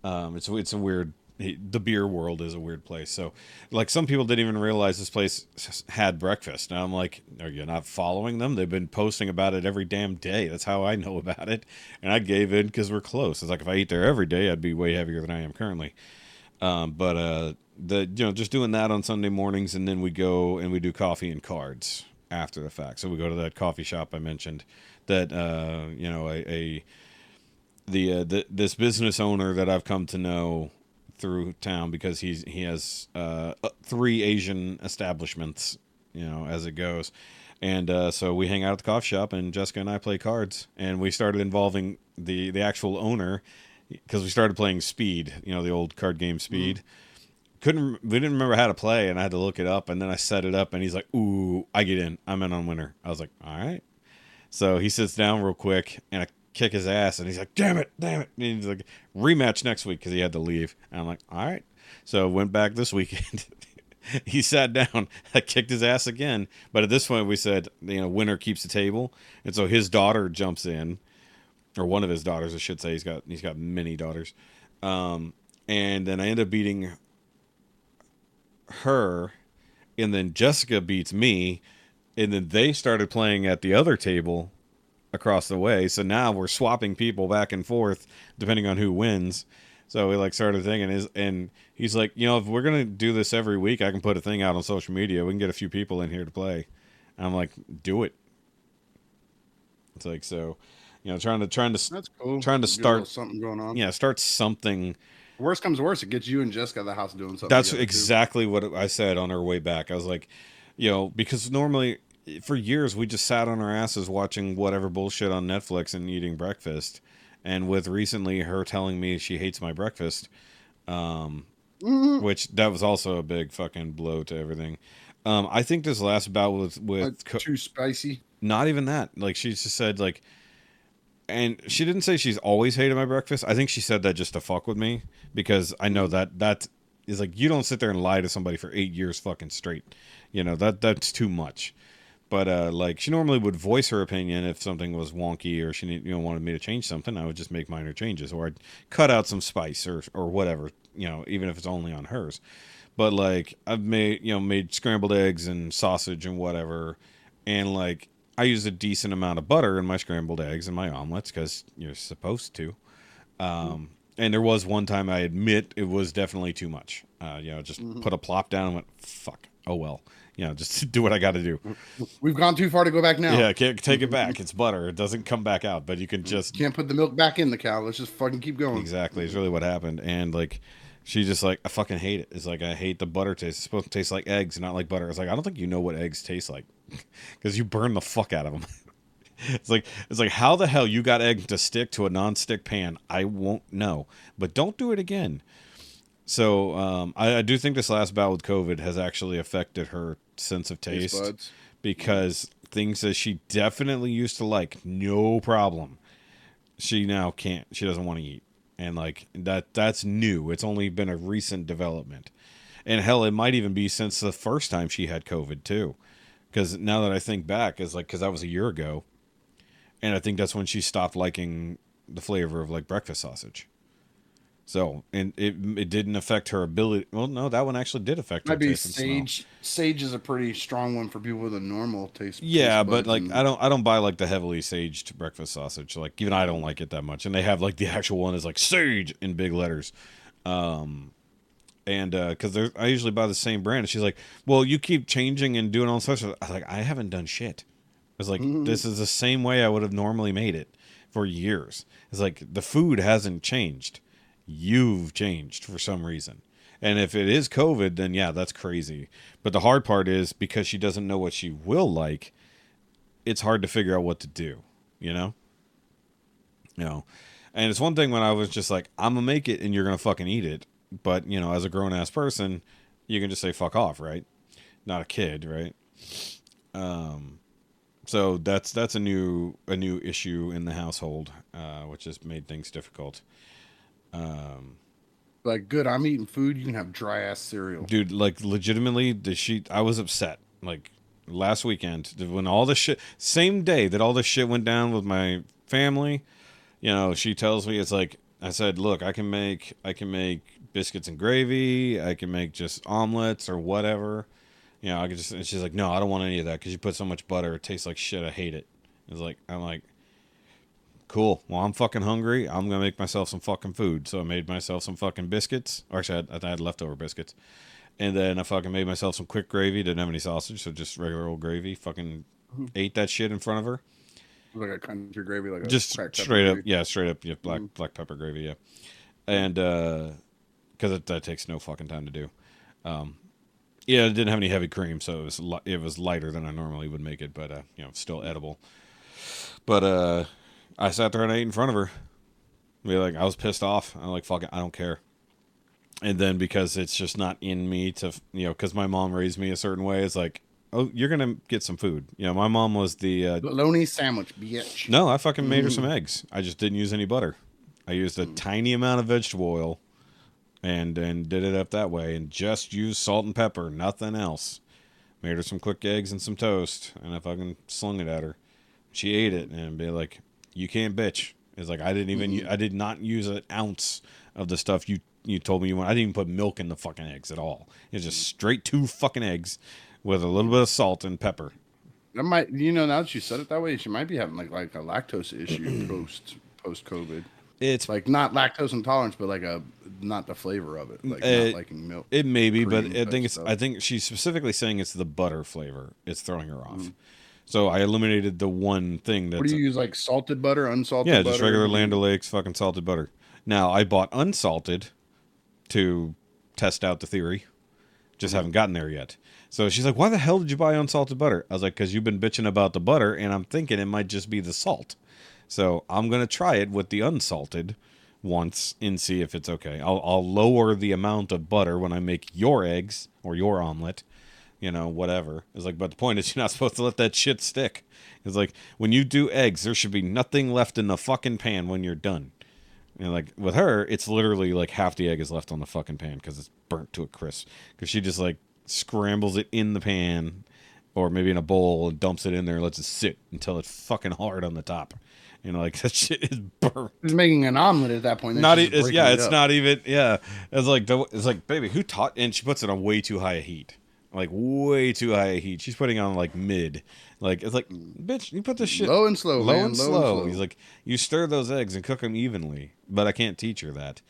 It's a weird the beer world is a weird place. So, like, some people didn't even realize this place had breakfast. And I'm like, are you not following them? They've been posting about it every damn day. That's how I know about it. And I gave in because we're close. It's like if I eat there every day, I'd be way heavier than I am currently. Just doing that on Sunday mornings, and then we go and we do coffee and cards after the fact. So we go to that coffee shop I mentioned. That this business owner that I've come to know through town, because he has 3 Asian establishments, as it goes. And so we hang out at the coffee shop, and Jessica and I play cards, and we started involving the actual owner, because we started playing Speed, the old card game Speed. We didn't remember how to play, and I had to look it up, and then I set it up, and he's like, ooh, I get in. I'm in on winner. I was like, all right. So he sits down real quick, and I kick his ass, and he's like, damn it. And he's like, rematch next week, because he had to leave. And I'm like, all right. So went back this weekend. He sat down. I kicked his ass again. But at this point, we said, winner keeps the table. And so his daughter jumps in, or one of his daughters, I should say. He's got many daughters. And then I end up beating her, and then Jessica beats me, and then they started playing at the other table across the way. So now we're swapping people back and forth depending on who wins. So we started thinking, and he's like, if we're gonna do this every week, I can put a thing out on social media. We can get a few people in here to play. And I'm like, do it. It's like, so, trying to That's cool. trying to start something going on. Yeah, start something. Worst comes to worst, it gets you and Jessica at the house doing something. That's exactly what I said on our way back. I was like, because normally for years we just sat on our asses watching whatever bullshit on Netflix and eating breakfast. And with recently her telling me she hates my breakfast, which that was also a big fucking blow to everything. I think this last bout with too spicy. Not even that. Like, she just said, like, and she didn't say she's always hated my breakfast. I think she said that just to fuck with me, because I know that is like, you don't sit there and lie to somebody for 8 years fucking straight. That's too much. But like, she normally would voice her opinion if something was wonky, or she wanted me to change something. I would just make minor changes, or I'd cut out some spice or whatever, even if it's only on hers. But like, I've made scrambled eggs and sausage and whatever, and like, I use a decent amount of butter in my scrambled eggs and my omelets, because you're supposed to. And there was one time, I admit, it was definitely too much. Just put a plop down and went, fuck, oh well. Just do what I got to do. We've gone too far to go back now. Yeah, can't take it back. It's butter. It doesn't come back out, but you can just... Can't put the milk back in the cow. Let's just fucking keep going. Exactly. It's really what happened. And like, she just like, I fucking hate it. It's like, I hate the butter taste. It's supposed to taste like eggs, not like butter. It's like, I don't think you know what eggs taste like, because you burn the fuck out of them. It's like how the hell you got egg to stick to a non-stick pan? I won't know, but don't do it again. So I do think this last bout with COVID has actually affected her sense of taste, because things that she definitely used to like, no problem, she now can't. She doesn't want to eat, and like that's new. It's only been a recent development, and hell, it might even be since the first time she had COVID too. Because now that I think back, is like, because that was a year ago, and I think that's when she stopped liking the flavor of like breakfast sausage. So, and it didn't affect her ability. Well, no, that one actually did affect her taste and smell. Sage is a pretty strong one for people with a normal taste. Yeah, but like, I don't buy like the heavily saged breakfast sausage. Like, even I don't like it that much. And they have like the actual one is like sage in big letters. And because I usually buy the same brand. And she's like, well, you keep changing and doing all sorts of... I was like, I haven't done shit. It's like, this is the same way I would have normally made it for years. It's like, the food hasn't changed. You've changed for some reason. And if it is COVID, then yeah, that's crazy. But the hard part is, because she doesn't know what she will like, it's hard to figure out what to do, And it's one thing when I was just like, I'm gonna make it and you're gonna fucking eat it. But, as a grown-ass person, you can just say fuck off, right? Not a kid, right? So that's a new issue in the household, which has made things difficult. Like, good, I'm eating food, you can have dry ass cereal. Dude, like, legitimately, I was upset. Like, last weekend, when all this shit, same day that all this shit went down with my family, she tells me, it's like, I said, look, I can make biscuits and gravy. I can make just omelets or whatever. You know, I could just. And she's like, no, I don't want any of that because you put so much butter. It tastes like shit. I hate it. I'm like, cool. Well, I'm fucking hungry. I'm gonna make myself some fucking food. So I made myself some fucking biscuits. Or actually, I had leftover biscuits. And then I fucking made myself some quick gravy. Didn't have any sausage, so just regular old gravy. Fucking ate that shit in front of her. Like a country gravy, like Just cracked pepper straight up, gravy. yeah, straight up, yeah, black pepper gravy, yeah. And because that takes no fucking time to do. Yeah, it didn't have any heavy cream, so it was lighter than I normally would make it, but you know, still edible. But I sat there and ate in front of her. Like, I was pissed off. I'm like, fuck it, I don't care. And then because it's just not in me to, you know, because my mom raised me a certain way, it's like, oh, you're gonna get some food. You know, my mom was the bologna sandwich, bitch. no, I fucking made her some eggs. I just didn't use any butter. I used a tiny amount of vegetable oil, and did it up that way, and just used salt and pepper, nothing else. Made her some quick eggs and some toast, and I fucking slung it at her. She ate it and be like, "You can't bitch." It's like I did not use an ounce of the stuff you told me you want. I didn't even put milk in the fucking eggs at all. It's just straight 2 fucking eggs with a little bit of salt and pepper. That might, you know, now that you said it that way, she might be having like a lactose issue post COVID. It's Like not lactose intolerance, but like not the flavor of it, like not liking milk. It may be, but cream type I stuff. think she's specifically saying it's the butter flavor. It's throwing her off. So I eliminated the one thing that's What do you use, like salted butter, unsalted yeah, butter? just regular Land O'Lakes fucking salted butter. Now I bought unsalted to test out the theory. Just haven't gotten there yet. So she's like, "Why the hell did you buy unsalted butter?" I was like, "Because you've been bitching about the butter, and I'm thinking it might just be the salt." So I'm gonna try it with the unsalted once and see if it's okay. I'll lower the amount of butter when I make your eggs or your omelet, you know, whatever. It's like, but the point is, you're not supposed to let that shit stick. It's like when you do eggs, there should be nothing left in the fucking pan when you're done. And like with her, it's literally like half the egg is left on the fucking pan because it's burnt to a crisp. Because she just like scrambles it in the pan or maybe in a bowl and dumps it in there and lets it sit until it's fucking hard on the top. You know, like that shit is burnt. She's making an omelet at that point. Not she's it's, breaking yeah, it it's up. not even yeah. It's like baby, who taught? And she puts it on way too high a heat, like way too high a heat. She's putting on like mid. Like it's like, bitch, you put this shit Low and slow, low man, and low and slow. slow. He's like, you stir those eggs and cook them evenly, but I can't teach her that.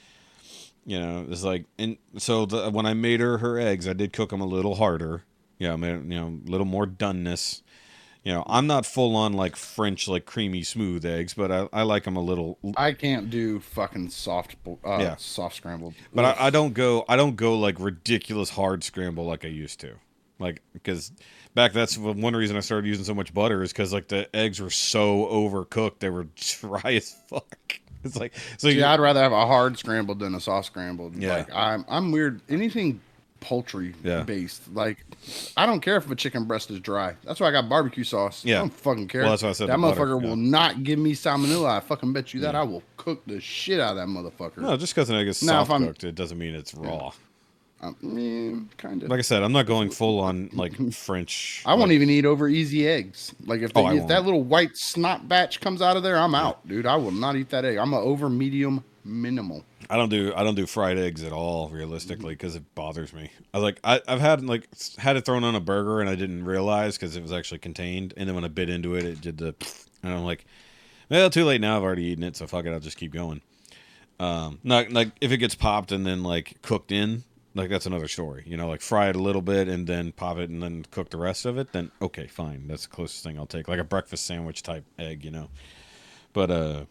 You know, it's like, and so when I made her eggs, I did cook them a little harder. Yeah, I made, you know, a little more doneness. You know, I'm not full on like French, like creamy smooth eggs, but I like them a little. I can't do fucking soft scrambled. But I don't go like ridiculous hard scramble like I used to, like because that's one reason I started using so much butter is because like the eggs were so overcooked, they were dry as fuck. It's like so. Yeah, I'd rather have a hard scrambled than a soft scrambled. Yeah. Like I'm weird. Anything poultry based, like I don't care if a chicken breast is dry. That's why I got barbecue sauce. Yeah. I don't fucking care. Well, that's why I said that the butter, motherfucker yeah. will not give me salmonella. I fucking bet you that. I will cook the shit out of that motherfucker. No, just because an egg is Now, if soft I'm- cooked, it doesn't mean it's raw. Kind of. Like I said, I'm not going full on like French. I won't like, even eat over easy eggs. Like if, I if won't. that little white snot batch comes out of there, I'm out, dude. I will not eat that egg. I'm a over medium minimal. I don't do fried eggs at all, realistically, because it bothers me. I've had it thrown on a burger and I didn't realize because it was actually contained, and then when I bit into it, it did the, and I'm like, well, too late now. I've already eaten it, so fuck it. I'll just keep going. Not like if it gets popped and then like cooked in, like that's another story. You know, like fry it a little bit and then pop it and then cook the rest of it. Then okay, fine. That's the closest thing I'll take, like a breakfast sandwich type egg, you know. But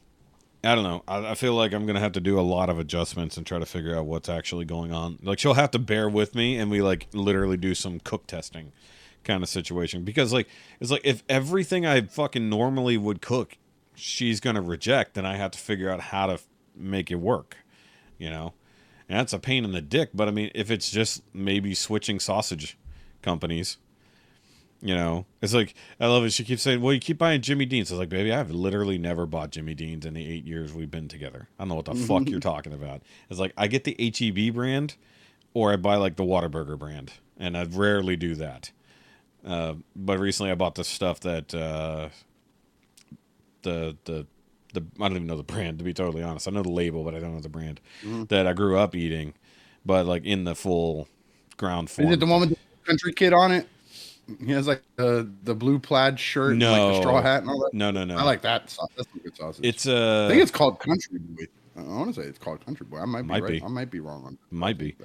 I don't know. I feel like I'm gonna have to do a lot of adjustments and try to figure out what's actually going on. Like she'll have to bear with me, and we like literally do some cook testing kind of situation because like it's like if everything I fucking normally would cook, she's gonna reject, then I have to figure out how to make it work, you know. And that's a pain in the dick. But I mean, if it's just maybe switching sausage companies. You know, it's like, I love it. She keeps saying, well, you keep buying Jimmy Dean's. I was like, baby, I've literally never bought Jimmy Dean's in the 8 years we've been together. I don't know what the fuck you're talking about. It's like, I get the HEB brand or I buy like the Whataburger brand. And I rarely do that. But recently I bought the stuff that, the I don't even know the brand, to be totally honest. I know the label, but I don't know the brand that I grew up eating. but like in the full ground form. Is it the one with the country kid on it? He has like the blue plaid shirt and like the straw hat and all that. No. I like that. That's some good sausage. It's I think it's called Country Boy. I want to say it's called Country Boy. I might be right. be. I might be wrong on that. Might be.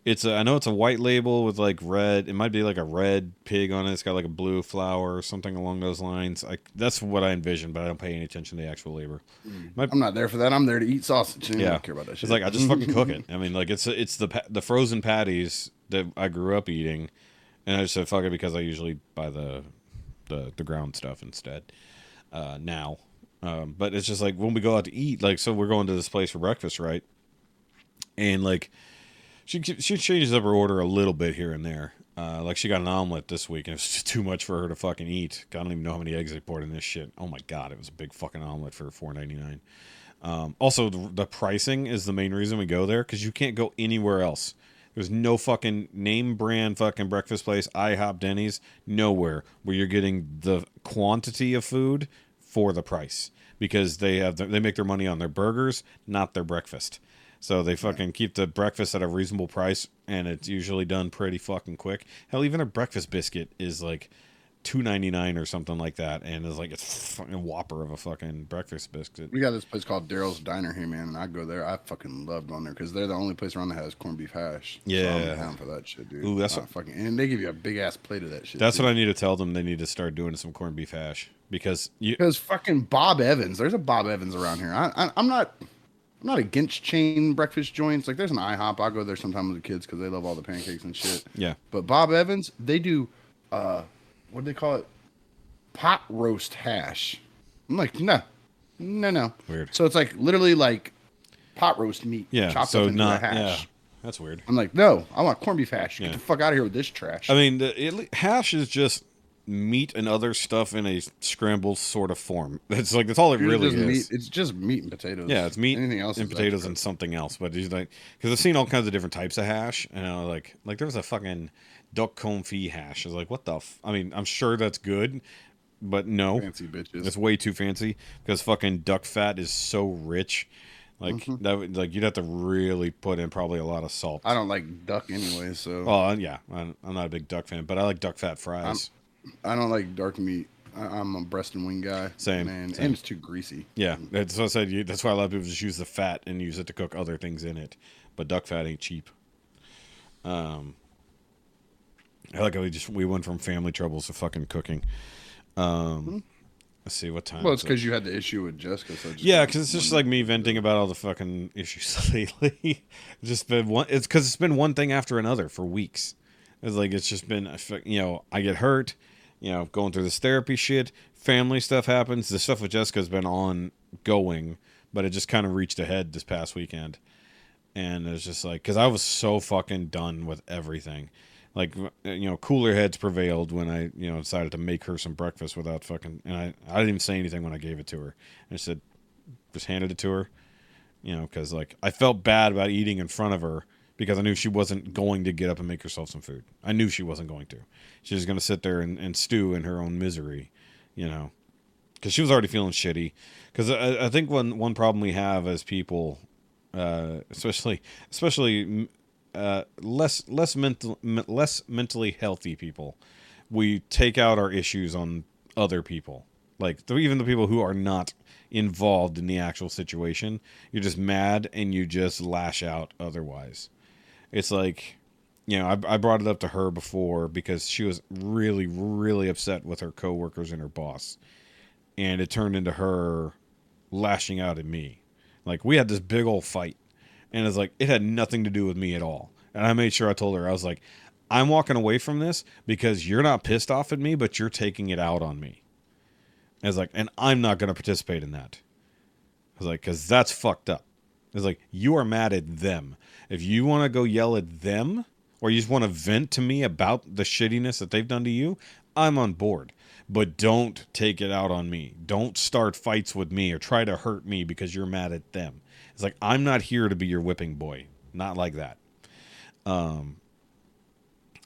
It's I know it's a white label with like red. It might be like a red pig on it. It's got like a blue flower or something along those lines. That's what I envision, but I don't pay any attention to the actual label. I'm not there for that. I'm there to eat sausage. I don't care about that shit. It's like I just fucking cook it. I mean, like it's the frozen patties that I grew up eating, and I just said fuck it because I usually buy the ground stuff instead now. But it's just like when we go out to eat, like so we're going to this place for breakfast, right? And like. She changes up her order a little bit here and there. Like she got an omelet this week, and it was just too much for her to fucking eat. I don't even know how many eggs they poured in this shit. Oh my god, it was a big fucking omelet for $4.99. Also, the pricing is the main reason we go there because you can't go anywhere else. There's no fucking name brand fucking breakfast place, IHOP, Denny's, nowhere where you're getting the quantity of food for the price because they make their money on their burgers, not their breakfast. So they fucking keep the breakfast at a reasonable price, and it's usually done pretty fucking quick. Hell, even a breakfast biscuit is like $2.99 or something like that, and it's like it's fucking whopper of a fucking breakfast biscuit. We got this place called Daryl's Diner here, man, and I go there. I fucking love going there because they're the only place around that has corned beef hash. Yeah, so I'm down for that shit, dude. Ooh, that's fucking, and they give you a big ass plate of that shit. That's what I need to tell them. They need to start doing some corned beef hash because fucking Bob Evans. There's a Bob Evans around here. I'm not against chain breakfast joints. Like, there's an IHOP. I'll go there sometimes with the kids because they love all the pancakes and shit. Yeah. But Bob Evans, they do, what do they call it? Pot roast hash. I'm like, no. Weird. So it's like literally like pot roast meat. Yeah. Chopped So up into a not. hash. Yeah. That's weird. I'm like, no, I want corned beef hash. Yeah. Get the fuck out of here with this trash. I mean, hash is just meat and other stuff in a scrambled sort of form. It's like that's all it really is. Meat. It's just meat and potatoes. Yeah, it's meat, anything else and is potatoes extra. and something else. But he's like, because I've seen all kinds of different types of hash, and like there was a fucking duck confit hash. I was like, what the? I mean, I'm sure that's good, but no, Fancy bitches. it's way too fancy because fucking duck fat is so rich. Like like you'd have to really put in probably a lot of salt. I don't like duck anyway, so. Oh yeah, I'm not a big duck fan, but I like duck fat fries. I don't like dark meat. I'm a breast and wing guy. Same. And it's too greasy. Yeah, that's what I said. That's why a lot of people just use the fat and use it to cook other things in it. But duck fat ain't cheap. I like how we went from family troubles to fucking cooking. Let's see what time. Well, it's because you had the issue with Jessica. So yeah, because it's just like me venting about all the fucking issues lately. It's just been one. It's because it's been one thing after another for weeks. It's like it's just been I get hurt. Going through this therapy shit, family stuff happens. The stuff with Jessica's been ongoing, but it just kind of reached a head this past weekend. And it's just like, because I was so fucking done with everything. Like, cooler heads prevailed when I, decided to make her some breakfast without fucking, and I didn't even say anything when I gave it to her. I said, just handed it to her, because like, I felt bad about eating in front of her. Because I knew she wasn't going to get up and make herself some food. I knew she wasn't going to. She was going to sit there and stew in her own misery, Because she was already feeling shitty. Because I think one problem we have as people, especially less mentally healthy people, we take out our issues on other people. Like even the people who are not involved in the actual situation. You're just mad and you just lash out otherwise. It's like, I brought it up to her before because she was really, really upset with her coworkers and her boss. And it turned into her lashing out at me. Like, we had this big old fight. And it's like, it had nothing to do with me at all. And I made sure I told her, I was like, I'm walking away from this because you're not pissed off at me, but you're taking it out on me. I was like, and I'm not going to participate in that. I was like, because that's fucked up. It's like, you are mad at them. If you want to go yell at them, or you just want to vent to me about the shittiness that they've done to you, I'm on board. But don't take it out on me. Don't start fights with me or try to hurt me because you're mad at them. It's like, I'm not here to be your whipping boy. Not like that. And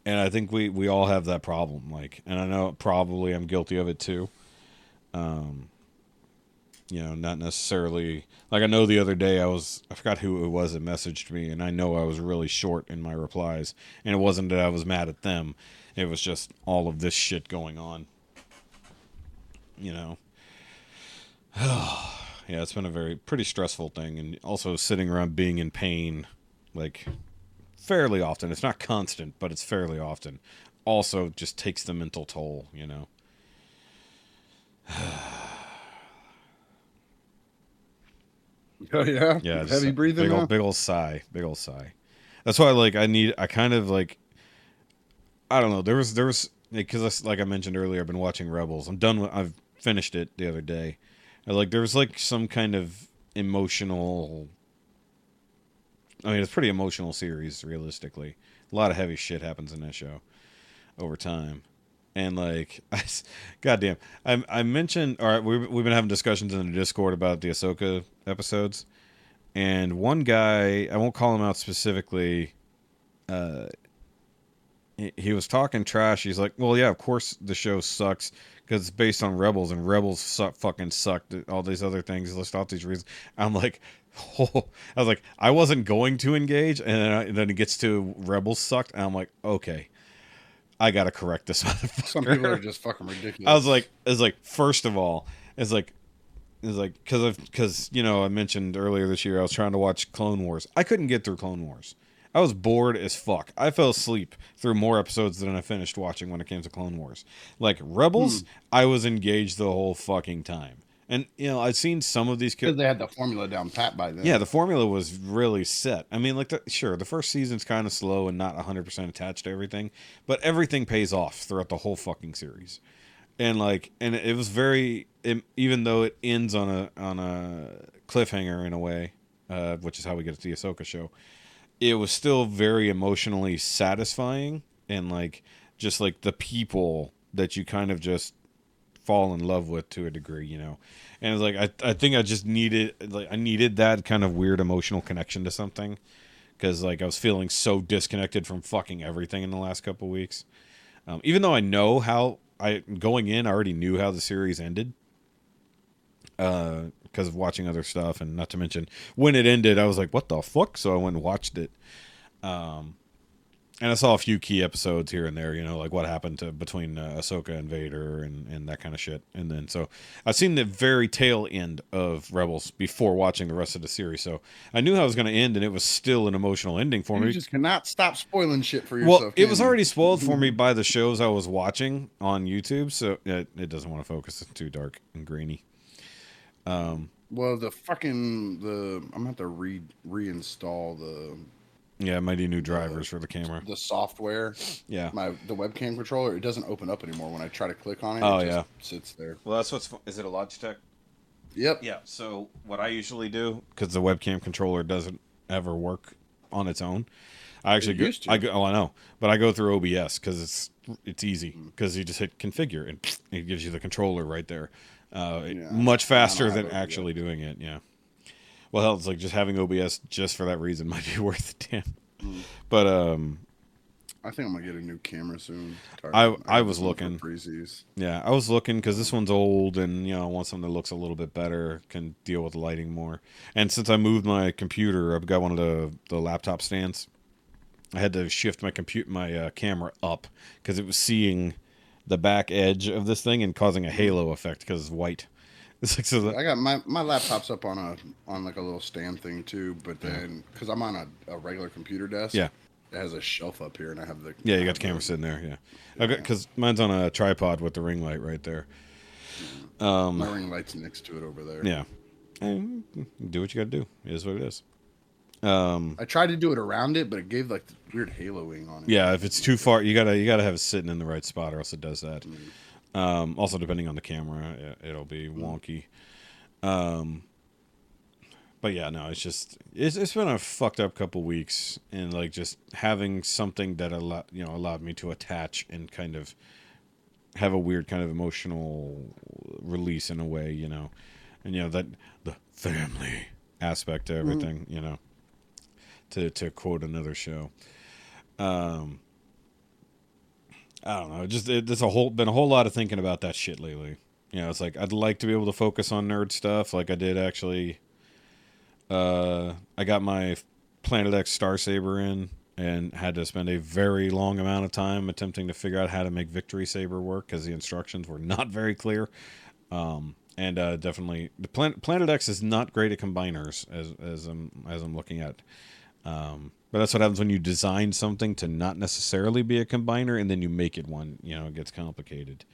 I think we all have that problem. Like, and I know probably I'm guilty of it too. You know, not necessarily like I know the other day I forgot who it was that messaged me, and I know I was really short in my replies, and it wasn't that I was mad at them, it was just all of this shit going on. You know, yeah, it's been a pretty stressful thing, and also sitting around being in pain, like fairly often. It's not constant, but it's fairly often. Also, just takes the mental toll. You know. Oh yeah, Yeah, heavy breathing. big old sigh, big old sigh. That's why, like, I kind of like, I don't know. There was because like I mentioned earlier, I've been watching Rebels. I've finished it the other day. And, like, there was like some kind of emotional. I mean, it's a pretty emotional series, realistically. A lot of heavy shit happens in that show over time. And like, goddamn, I mentioned. All right, we've been having discussions in the Discord about the Ahsoka episodes, and one guy, I won't call him out specifically. He was talking trash. He's like, "Well, yeah, of course the show sucks because it's based on Rebels, and Rebels fucking sucked. All these other things, list off these reasons." I'm like, oh. I was like, I wasn't going to engage, and then it gets to Rebels sucked, and I'm like, okay. I gotta correct this motherfucker. Some people are just fucking ridiculous. I was like, first of all, it's like, because you know I mentioned earlier this year I was trying to watch Clone Wars. I couldn't get through Clone Wars. I was bored as fuck. I fell asleep through more episodes than I finished watching when it came to Clone Wars. Like Rebels, I was engaged the whole fucking time. And you know I've seen some of these because they had the formula down pat by then. Yeah, the formula was really set. I mean, like, sure, the first season's kind of slow and not 100% attached to everything, but everything pays off throughout the whole fucking series. And like, and it was even though it ends on a cliffhanger in a way, which is how we get to the Ahsoka show, it was still very emotionally satisfying, and like, just like the people that you kind of just fall in love with to a degree, you know. And it's like I think I just needed that kind of weird emotional connection to something, because like I was feeling so disconnected from fucking everything in the last couple weeks. Even though I know how going in, I already knew how the series ended, because of watching other stuff, and not to mention when it ended, I was like, what the fuck? So I went and watched it. And I saw a few key episodes here and there, you know, like what happened between Ahsoka and Vader and that kind of shit. And then, so I've seen the very tail end of Rebels before watching the rest of the series. So I knew how it was going to end, and it was still an emotional ending for me. You just cannot stop spoiling shit for yourself. Well, it was already spoiled for me by the shows I was watching on YouTube. So it doesn't want to focus. It's too dark and grainy. Well, I'm going to have to reinstall the... Yeah, mighty new drivers for the camera. The software. Yeah. The webcam controller, it doesn't open up anymore when I try to click on it. Oh, it just sits there. Well, that's is it a Logitech? Yep. Yeah. So what I usually do, because the webcam controller doesn't ever work on its own, I actually I know, but I go through OBS because it's easy, because you just hit configure and it gives you the controller right there, much faster than actually doing it. Yeah. Well, hell, it's like just having OBS just for that reason might be worth the damn. But I think I'm gonna get a new camera soon. I was looking. Freezies. Yeah, I was looking because this one's old, and you know, I want something that looks a little bit better, can deal with lighting more. And since I moved my computer, I've got one of the laptop stands. I had to shift my camera up because it was seeing the back edge of this thing and causing a halo effect because it's white. It's like, so I got my laptop's up on like a little stand thing too, but then because I'm on a regular computer desk, yeah, it has a shelf up here, and I have the you got the camera sitting there, yeah. Because mine's on a tripod with the ring light right there. My ring light's next to it over there. Yeah, and do what you got to do. It is what it is. I tried to do it around it, but it gave like the weird haloing on it. Yeah, if it's too far, you gotta have it sitting in the right spot, or else it does that. Also, depending on the camera, it'll be wonky. But yeah, no, it's been a fucked up couple weeks, and like just having something that allowed me to attach and kind of have a weird kind of emotional release in a way, you know, and you know that the family aspect to everything, you know, to quote another show. I don't know. There's been a whole lot of thinking about that shit lately. You know, it's like I'd like to be able to focus on nerd stuff. Like I did actually. I got my Planet X Star Saber in and had to spend a very long amount of time attempting to figure out how to make Victory Saber work because the instructions were not very clear. And definitely the Planet X is not great at combiners as I'm looking at. But that's what happens when you design something to not necessarily be a combiner and then you make it one. You know, it gets complicated.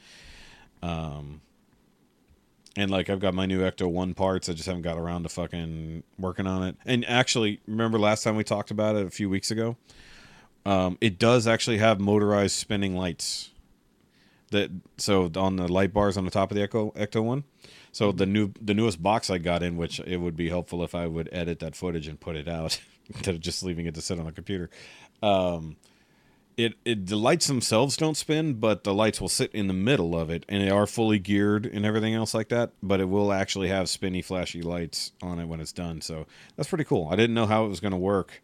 And like I've got my new Ecto 1 parts, I just haven't got around to fucking working on it. And actually, remember last time we talked about it a few weeks ago? It does actually have motorized spinning lights. So on the light bars on the top of the Ecto 1. So the newest box I got in, which it would be helpful if I would edit that footage and put it out instead of just leaving it to sit on the computer. The lights themselves don't spin, but the lights will sit in the middle of it, and they are fully geared and everything else like that. But it will actually have spinny, flashy lights on it when it's done. So that's pretty cool. I didn't know how it was going to work,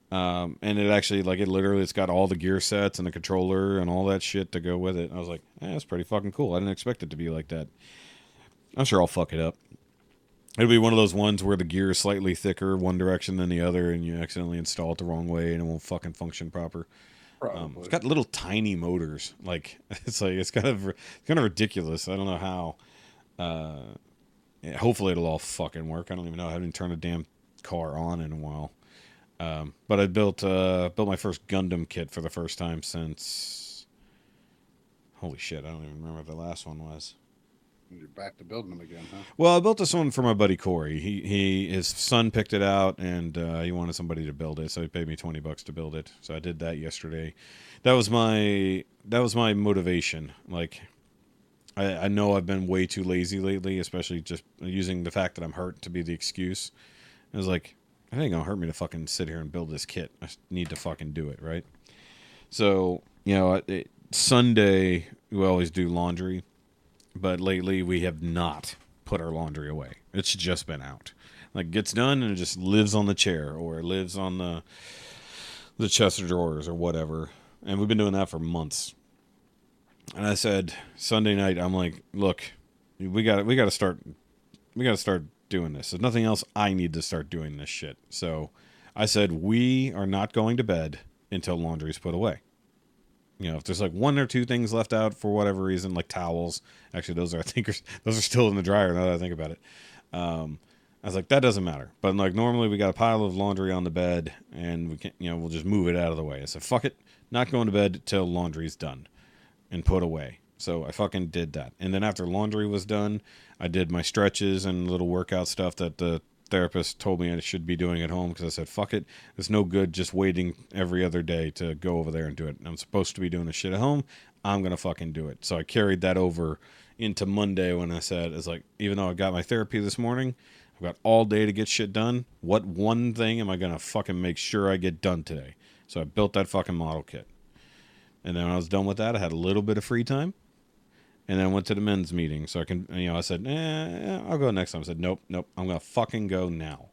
and it actually it's got all the gear sets and the controller and all that shit to go with it. I was like, that's pretty fucking cool. I didn't expect it to be like that. I'm sure I'll fuck it up. It'll be one of those ones where the gear is slightly thicker one direction than the other, and you accidentally install it the wrong way, and it won't fucking function proper. It's got little tiny motors. It's kind of ridiculous. I don't know how. Hopefully it'll all fucking work. I don't even know. I haven't turned a damn car on in a while. But I built my first Gundam kit for the first time since. Holy shit! I don't even remember what the last one was. You're back to building them again, huh? Well, I built this one for my buddy Corey. His son picked it out, and he wanted somebody to build it, so he paid me $20 to build it. So I did that yesterday. That was my motivation. Like, I know I've been way too lazy lately, especially just using the fact that I'm hurt to be the excuse. I was like, it ain't gonna hurt me to fucking sit here and build this kit. I need to fucking do it, right? So, you know, Sunday we always do laundry. But lately, we have not put our laundry away. It's just been out. Like, gets done, and it just lives on the chair, or it lives on the chest of drawers, or whatever. And we've been doing that for months. And I said, Sunday night, I'm like, look, we got to start doing this. There's nothing else. I need to start doing this shit. So I said, we are not going to bed until laundry's put away. You know, if there's like one or two things left out for whatever reason, like towels, actually those are still in the dryer now that I think about it. I was like, that doesn't matter. But like normally we got a pile of laundry on the bed and we can't, we'll just move it out of the way. I said, fuck it, not going to bed till laundry's done and put away. So I fucking did that. And then after laundry was done, I did my stretches and little workout stuff that the therapist told me I should be doing at home because I said, fuck it. It's no good just waiting every other day to go over there and do it. I'm supposed to be doing this shit at home. I'm going to fucking do it. So I carried that over into Monday when I said, it's like, even though I got my therapy this morning, I've got all day to get shit done. What one thing am I going to fucking make sure I get done today? So I built that fucking model kit. And then when I was done with that, I had a little bit of free time. And then I went to the men's meeting. So I can, I said, I'll go next time. I said, nope, I'm going to fucking go now.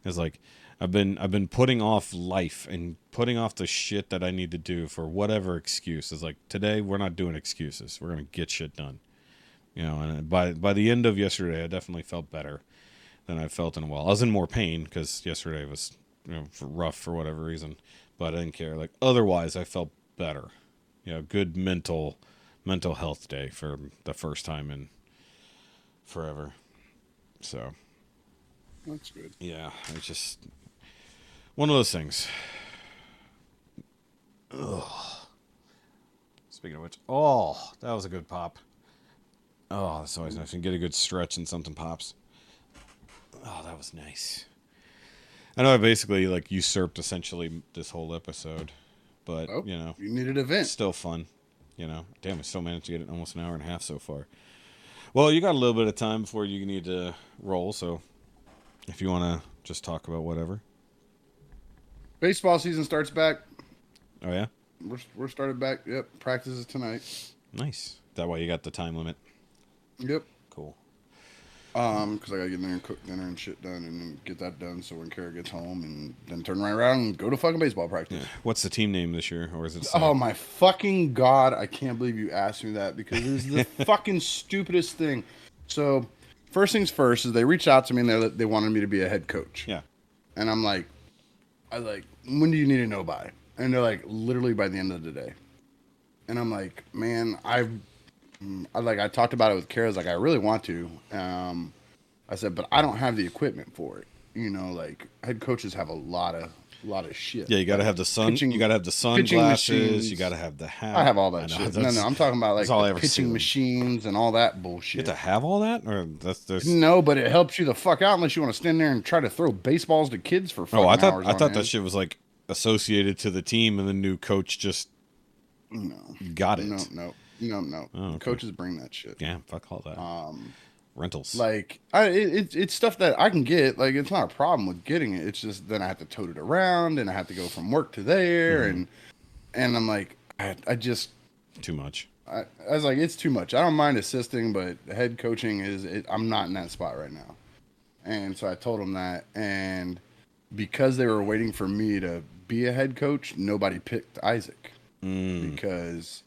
It's like, I've been putting off life and putting off the shit that I need to do for whatever excuse. It's like, today we're not doing excuses. We're going to get shit done. And by the end of yesterday, I definitely felt better than I felt in a while. I was in more pain because yesterday was, rough for whatever reason, but I didn't care. Like, otherwise I felt better. Good mental health day for the first time in forever. So that's good. Yeah, it's just one of those things. Ugh. Speaking of which, that was a good pop. Oh, that's always nice. You can get a good stretch and something pops. Oh, that was nice. I know I basically usurped essentially this whole episode, but you needed a vent. Still fun. Damn, I still managed to get it almost an hour and a half so far. Well, you got a little bit of time before you need to roll, so if you want to just talk about whatever. Baseball season starts back. Oh, yeah? We're started back. Yep, practices tonight. Nice. That way you got the time limit. Yep. Cool. Because I gotta get in there and cook dinner and shit done, and then get that done so when Kara gets home, and then turn right around and go to fucking baseball practice. Yeah. What's the team name this year, or is it? Oh my fucking god! I can't believe you asked me that because it was the fucking stupidest thing. So, first things first is they reached out to me and they wanted me to be a head coach. Yeah. And I'm like, when do you need to know by? And they're like, literally by the end of the day. And I'm like, man, I talked about it with Kara. I was like, I really want to. I said, but I don't have the equipment for it. You know, like head coaches have a lot of shit. Yeah, you got to have the sun. You got to have the sunglasses. You got to have the hat. I have all that shit. No, I'm talking about like the pitching machines and all that bullshit. You have to have all that, or that's no, but it helps you the fuck out unless you want to stand there and try to throw baseballs to kids for fucking hours. I thought that shit was like associated to the team, and the new coach just got it. No. Oh, okay. Coaches bring that shit. Yeah, fuck all that. Rentals. Like it's stuff that I can get. Like it's not a problem with getting it. It's just then I have to tote it around, and I have to go from work to there, and I'm like, I just too much. I was like, it's too much. I don't mind assisting, but head coaching I'm not in that spot right now. And so I told them that, and because they were waiting for me to be a head coach, nobody picked Isaac because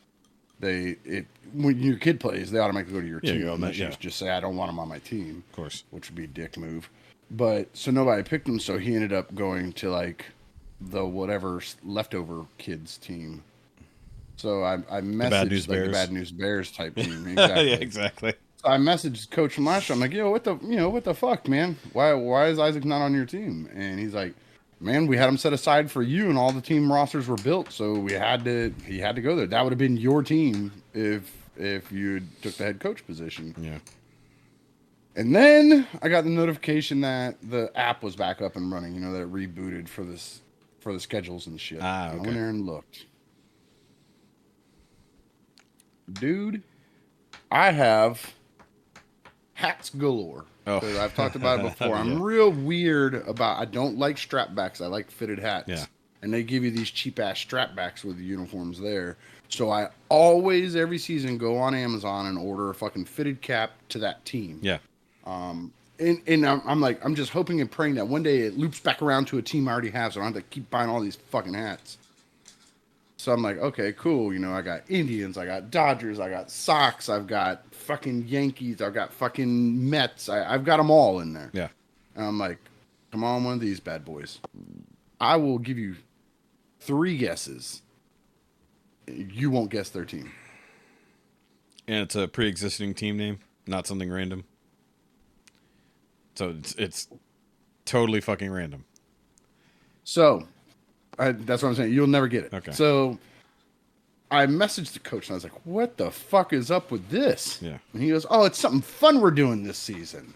when your kid plays, they automatically go to your team. Unless you just say, I don't want him on my team. Of course. Which would be a dick move. But so nobody picked him, so he ended up going to like the whatever leftover kids team. So I messaged the Bad News Bears type team. Exactly. Yeah, exactly. So I messaged coach from last year. I'm like, yo, what the fuck, man? Why is Isaac not on your team? And he's like, man, we had him set aside for you, and all the team rosters were built, so he had to go there. That would have been your team if you took the head coach position. Yeah. And then I got the notification that the app was back up and running. You know, that it rebooted for the schedules and shit. Okay. I went there and looked. Dude, I have hats galore. Oh. I've talked about it before. I'm real weird about, I don't like strap backs. I like fitted hats. Yeah. And they give you these cheap ass strap backs with the uniforms there. So I always, every season, go on Amazon and order a fucking fitted cap to that team. Yeah. And I'm like, I'm just hoping and praying that one day it loops back around to a team I already have, so I don't have to keep buying all these fucking hats. So I'm like, okay, cool. You know, I got Indians, I got Dodgers, I got Sox, I've got fucking Yankees, I've got fucking Mets. I've got them all in there. Yeah. And I'm like, come on, one of these bad boys. I will give you 3 guesses. You won't guess their team. And it's a pre-existing team name, not something random. So it's totally fucking random. So that's what I'm saying. You'll never get it. Okay. So I messaged the coach and I was like, what the fuck is up with this? Yeah. And he goes, oh, it's something fun we're doing this season.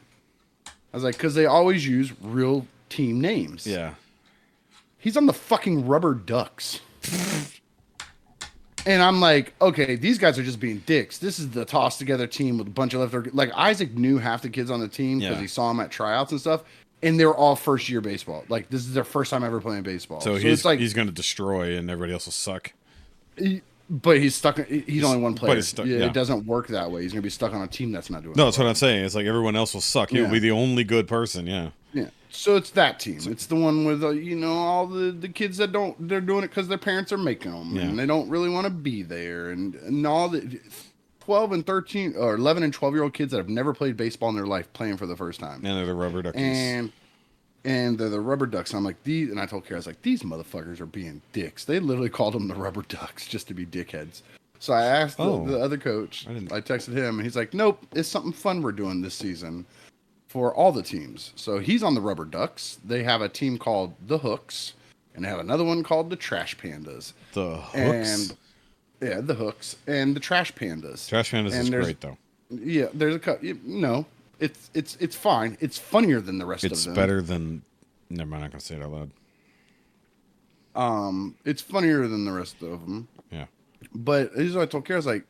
I was like, because they always use real team names. Yeah. He's on the fucking Rubber Ducks. And I'm like, okay, these guys are just being dicks. This is the tossed together team with a bunch of leftover. Like, Isaac knew half the kids on the team because he saw them at tryouts and stuff. And they were all first year baseball. Like, this is their first time ever playing baseball. So he's like, he's going to destroy and everybody else will suck. But he's stuck. He's only one player. Stuck, It doesn't work that way. He's going to be stuck on a team that's not doing No, that's what I'm saying. It's like everyone else will suck. He'll be the only good person. Yeah. Yeah. So it's that team. It's the one with, all the kids that they're doing it because their parents are making them. Yeah. And they don't really want to be there. And all the 12 and 13 or 11 and 12-year-old kids that have never played baseball in their life playing for the first time. And they're the Rubber Duckies. And they're the Rubber Ducks. And I'm like, and I told Kara, I was like, these motherfuckers are being dicks. They literally called them the Rubber Ducks just to be dickheads. So I asked the other coach, I texted him, and he's like, nope, it's something fun we're doing this season for all the teams. So he's on the Rubber Ducks. They have a team called the Hooks, and they have another one called the Trash Pandas. The Hooks? And, the Hooks and the Trash Pandas. Trash Pandas is great, though. Yeah, there's a cut. No, it's fine. It's funnier than the rest of them. It's better than... Never mind, I'm not going to say it out loud. It's funnier than the rest of them. Yeah. But this is what I told Kara. I was like,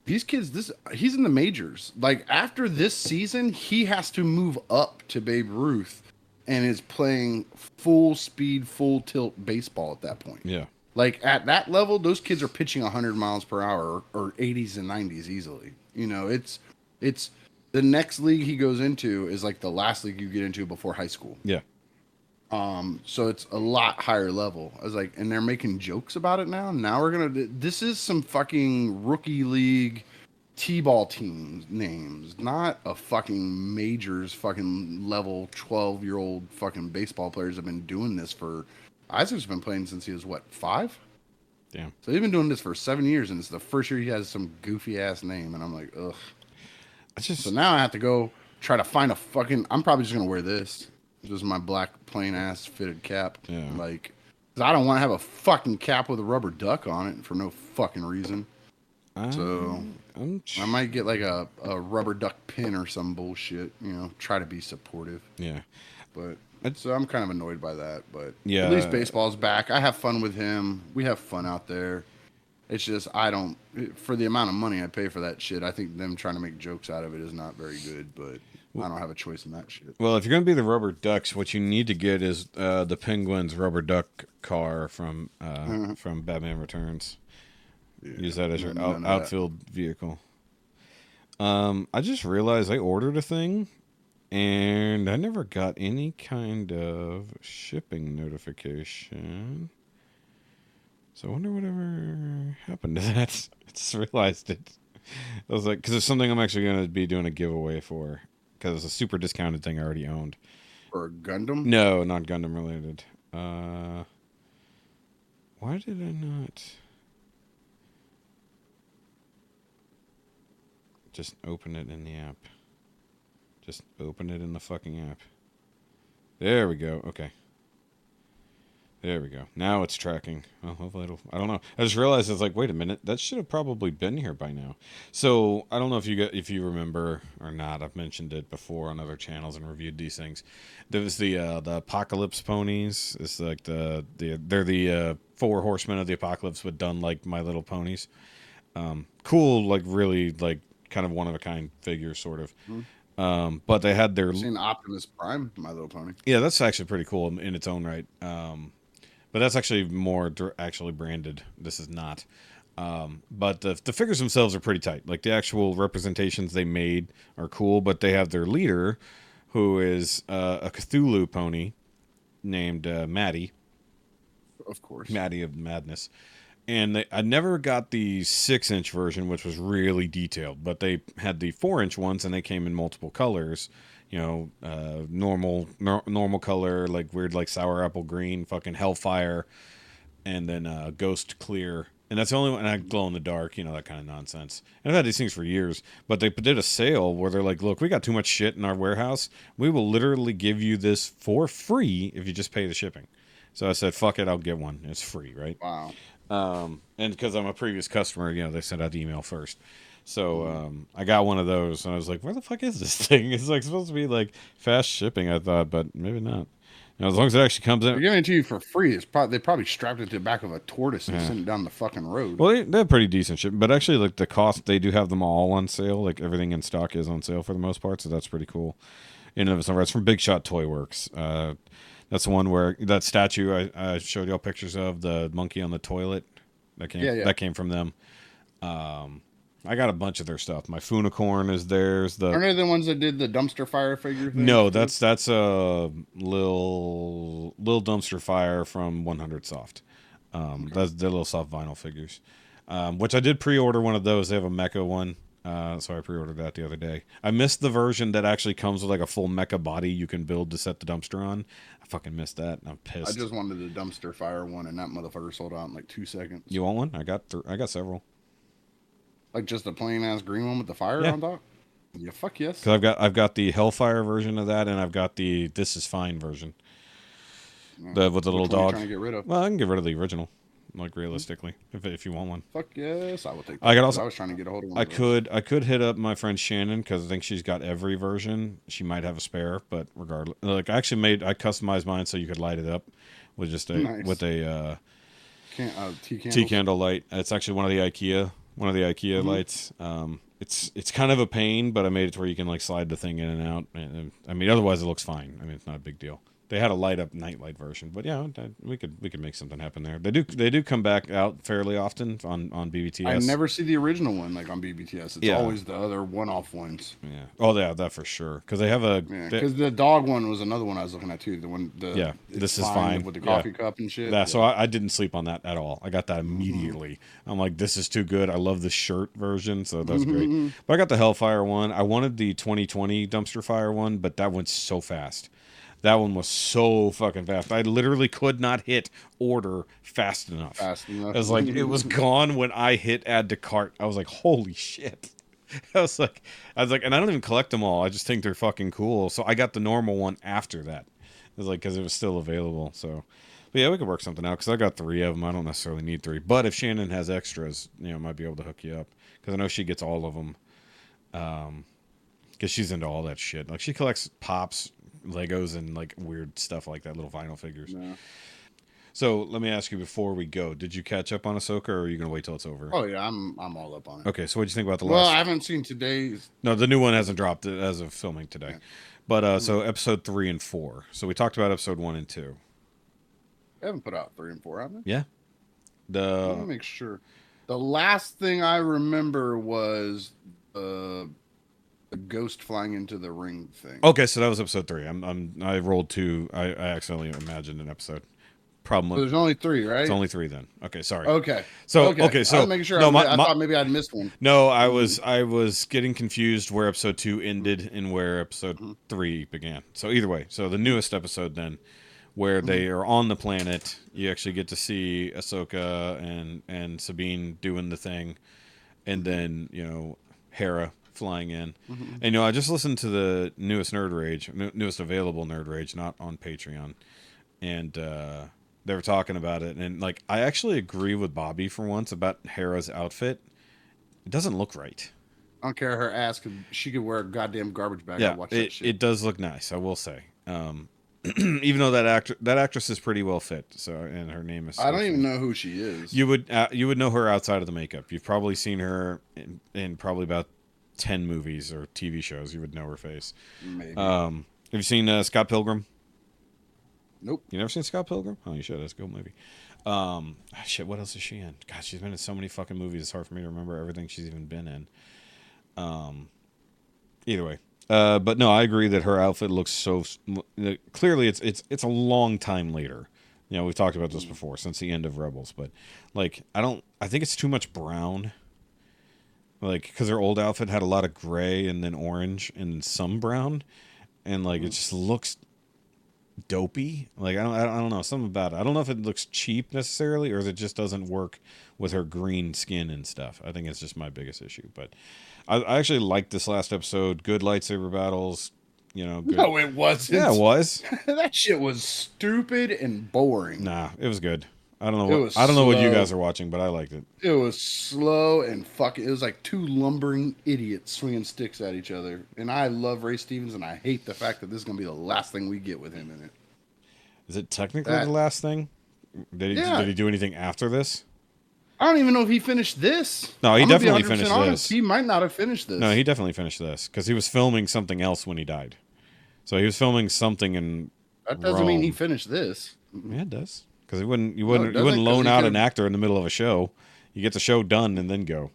these kids, he's in the majors. Like, after this season, he has to move up to Babe Ruth and is playing full speed, full tilt baseball at that point. Yeah. Like, at that level, those kids are pitching 100 miles per hour or 80s and 90s easily. You know, it's The next league he goes into is like the last league you get into before high school. Yeah. So it's a lot higher level. I was like, and they're making jokes about it now. Now we're gonna. This is some fucking rookie league T-ball team names, not a fucking majors fucking level 12-year-old fucking baseball players have been doing this for. Isaac's been playing since he was what, 5? Damn. So he's been doing this for 7 years, and it's the first year he has some goofy ass name, and I'm like, ugh. So now I have to go try to find a fucking. I'm probably just gonna wear this. Just my black plain ass fitted cap. Yeah. Like, 'cause I don't want to have a fucking cap with a rubber duck on it for no fucking reason. So I might get like a rubber duck pin or some bullshit. You know, try to be supportive. Yeah. But so I'm kind of annoyed by that. But yeah, at least baseball's back. I have fun with him. We have fun out there. It's just I don't, for the amount of money I pay for that shit, I think them trying to make jokes out of it is not very good, but I don't have a choice in that shit. Well, if you're going to be the Rubber Ducks, what you need to get is the Penguins Rubber Duck car from Batman Returns. Yeah, use that as your outfield vehicle. I just realized I ordered a thing, and I never got any kind of shipping notification. So I wonder whatever happened to that. I just realized it. I was like, because it's something I'm actually going to be doing a giveaway for. Because it's a super discounted thing I already owned. For Gundam? No, not Gundam related. Why did I not? Just open it in the app. Just open it in the fucking app. There we go. Okay. There we go. Now it's tracking. Well, hopefully it'll. I don't know. I just realized it's like, wait a minute. That should have probably been here by now. So I don't know if you remember or not. I've mentioned it before on other channels and reviewed these things. There was the Apocalypse ponies. It's like they're the 4 horsemen of the apocalypse, but done like My Little Ponies. Cool, like really like kind of one of a kind figure, sort of. Mm-hmm. But they had their. I've seen Optimus Prime, My Little Pony. Yeah, that's actually pretty cool in its own right. But that's actually more actually branded. This is not. But the figures themselves are pretty tight. Like the actual representations they made are cool, but they have their leader, who is a Cthulhu pony named Maddie. Of course. Maddie of Madness. And I never got the 6-inch version, which was really detailed, but they had the 4-inch ones, and they came in multiple colors. You know, normal color, like weird, like sour apple green, fucking hellfire, and then ghost clear. And that's the only one. And I glow in the dark, you know, that kind of nonsense. And I've had these things for years, but they did a sale where they're like, look, we got too much shit in our warehouse. We will literally give you this for free if you just pay the shipping. So I said, fuck it, I'll get one. It's free, right? Wow. And because I'm a previous customer, you know, they sent out the email first. So I got one of those, and I was like, where the fuck is this thing? It's like supposed to be like fast shipping, I thought, but maybe not. You know, as long as it actually comes in. They're giving it to you for free. They probably strapped it to the back of a tortoise and sent it down the fucking road. Well, they're pretty decent shipping, but actually, like the cost, they do have them all on sale. Like everything in stock is on sale for the most part, so that's pretty cool. In and of itself, it's from Big Shot Toy Works. That's the one where that statue I showed y'all pictures of, the monkey on the toilet. That came from them. I got a bunch of their stuff. My Funicorn is theirs. Aren't they the ones that did the dumpster fire figure thing? No, that's a little dumpster fire from 100 Soft. That's their little soft vinyl figures, which I did pre-order one of those. They have a mecha one, so I pre-ordered that the other day. I missed the version that actually comes with like a full mecha body you can build to set the dumpster on. I fucking missed that, and I'm pissed. I just wanted the dumpster fire one, and that motherfucker sold out in like 2 seconds. You want one? I got several. Like just a plain ass green one with the fire on top? Yeah, fuck yes. Because I've got the Hellfire version of that, and I've got the This Is Fine version. With the little dog. Trying to get rid of? Well, I can get rid of the original, like realistically, if you want one. Fuck yes, I will take that. I was trying to get a hold of one. I could hit up my friend Shannon because I think she's got every version. She might have a spare, but regardless, like I customized mine so you could light it up with just a tea candle light. It's actually one of the IKEA lights. It's kind of a pain, but I made it to where you can like slide the thing in and out. I mean, otherwise it looks fine. I mean, it's not a big deal. They had a light up nightlight version, but yeah, we could make something happen there. They do come back out fairly often on BBTS. I never see the original one like on BBTS. It's Yeah. always the other one-off ones. Yeah. Oh yeah, that for sure. Because they have a Yeah, because the dog one was another one I was looking at too. The one, Yeah, this is fine. with the Yeah. coffee cup and shit. Yeah, so I didn't sleep on that at all. I got that immediately. I'm like, this is too good. I love the shirt version, so that's great. But I got the Hellfire one. I wanted the 2020 Dumpster Fire one, but that went so fast. That one was so fucking fast. I literally could not hit order fast enough. It was like, it was gone when I hit add to cart. I was like, holy shit. I was like, and I don't even collect them all. I just think they're fucking cool. So I got the normal one after that. It was like, because it was still available. So, but yeah, we could work something out because I got 3 of them. I don't necessarily need 3. But if Shannon has extras, you know, I might be able to hook you up because I know she gets all of them. Because she's into all that shit. Like, she collects Pops, Legos, and like weird stuff like that, little vinyl figures. Yeah. So let me ask you before we go: did you catch up on Ahsoka, or are you gonna wait till it's over? Oh yeah, I'm all up on it. Okay, so what'd you think about the last? last? Well, I haven't seen today's. No, the new one hasn't dropped as of filming today. Yeah. But so episode 3 and 4. So we talked about episode 1 and 2. I haven't put out 3 and 4, have they? Yeah. Let me make sure. The last thing I remember was the ghost flying into the ring thing. Okay, so that was episode 3. I rolled 2. I accidentally imagined an episode. Problem with, so there's only 3, right? It's only 3 then. Okay, sorry. Okay. So I was making sure. I thought maybe I'd missed one. No, I was getting confused where episode 2 ended and where episode 3 began. So either way, so the newest episode then, where they are on the planet, you actually get to see Ahsoka and Sabine doing the thing, and then Hera flying in. And I just listened to the newest newest available Nerd Rage, not on Patreon, and they were talking about it, and like I actually agree with Bobby for once about Hera's outfit. It doesn't look right. I don't care her ass, she could wear a goddamn garbage bag. Yeah, watch that shit. It does look nice, I will say. Even though that actress is pretty well fit, so, and her name is. I don't even know who she is. You would know her outside of the makeup. You've probably seen her in probably about 10 movies or TV shows. You would know her face. Maybe. Have you seen Scott Pilgrim? Nope. You never seen Scott Pilgrim? Oh, you should. That's a good movie. Shit, what else is she in? God, she's been in so many fucking movies. It's hard for me to remember everything she's even been in. Either way. But no, I agree that her outfit looks so clearly. It's a long time later. We've talked about this before, since the end of Rebels. But like, I think it's too much brown. Like, because her old outfit had a lot of gray and then orange and some brown, and like it just looks dopey. Like I don't know, something about it. I don't know if it looks cheap necessarily, or if it just doesn't work with her green skin and stuff. I think it's just my biggest issue. But I actually liked this last episode. Good lightsaber battles. Good. No, it wasn't. Yeah, it was. That shit was stupid and boring. Nah, it was good. I don't know what you guys are watching, but I liked it. It was slow and fucking. It was like 2 lumbering idiots swinging sticks at each other. And I love Ray Stevens, and I hate the fact that this is gonna be the last thing we get with him in it. Is it technically the last thing? Did he do anything after this? I don't even know if he finished this. No, he definitely finished this. He might not have finished this. No, he definitely finished this because he was filming something else when he died. So he was filming something in. That doesn't mean he finished this. Yeah, it does. Because you wouldn't loan out an actor in the middle of a show. You get the show done and then go.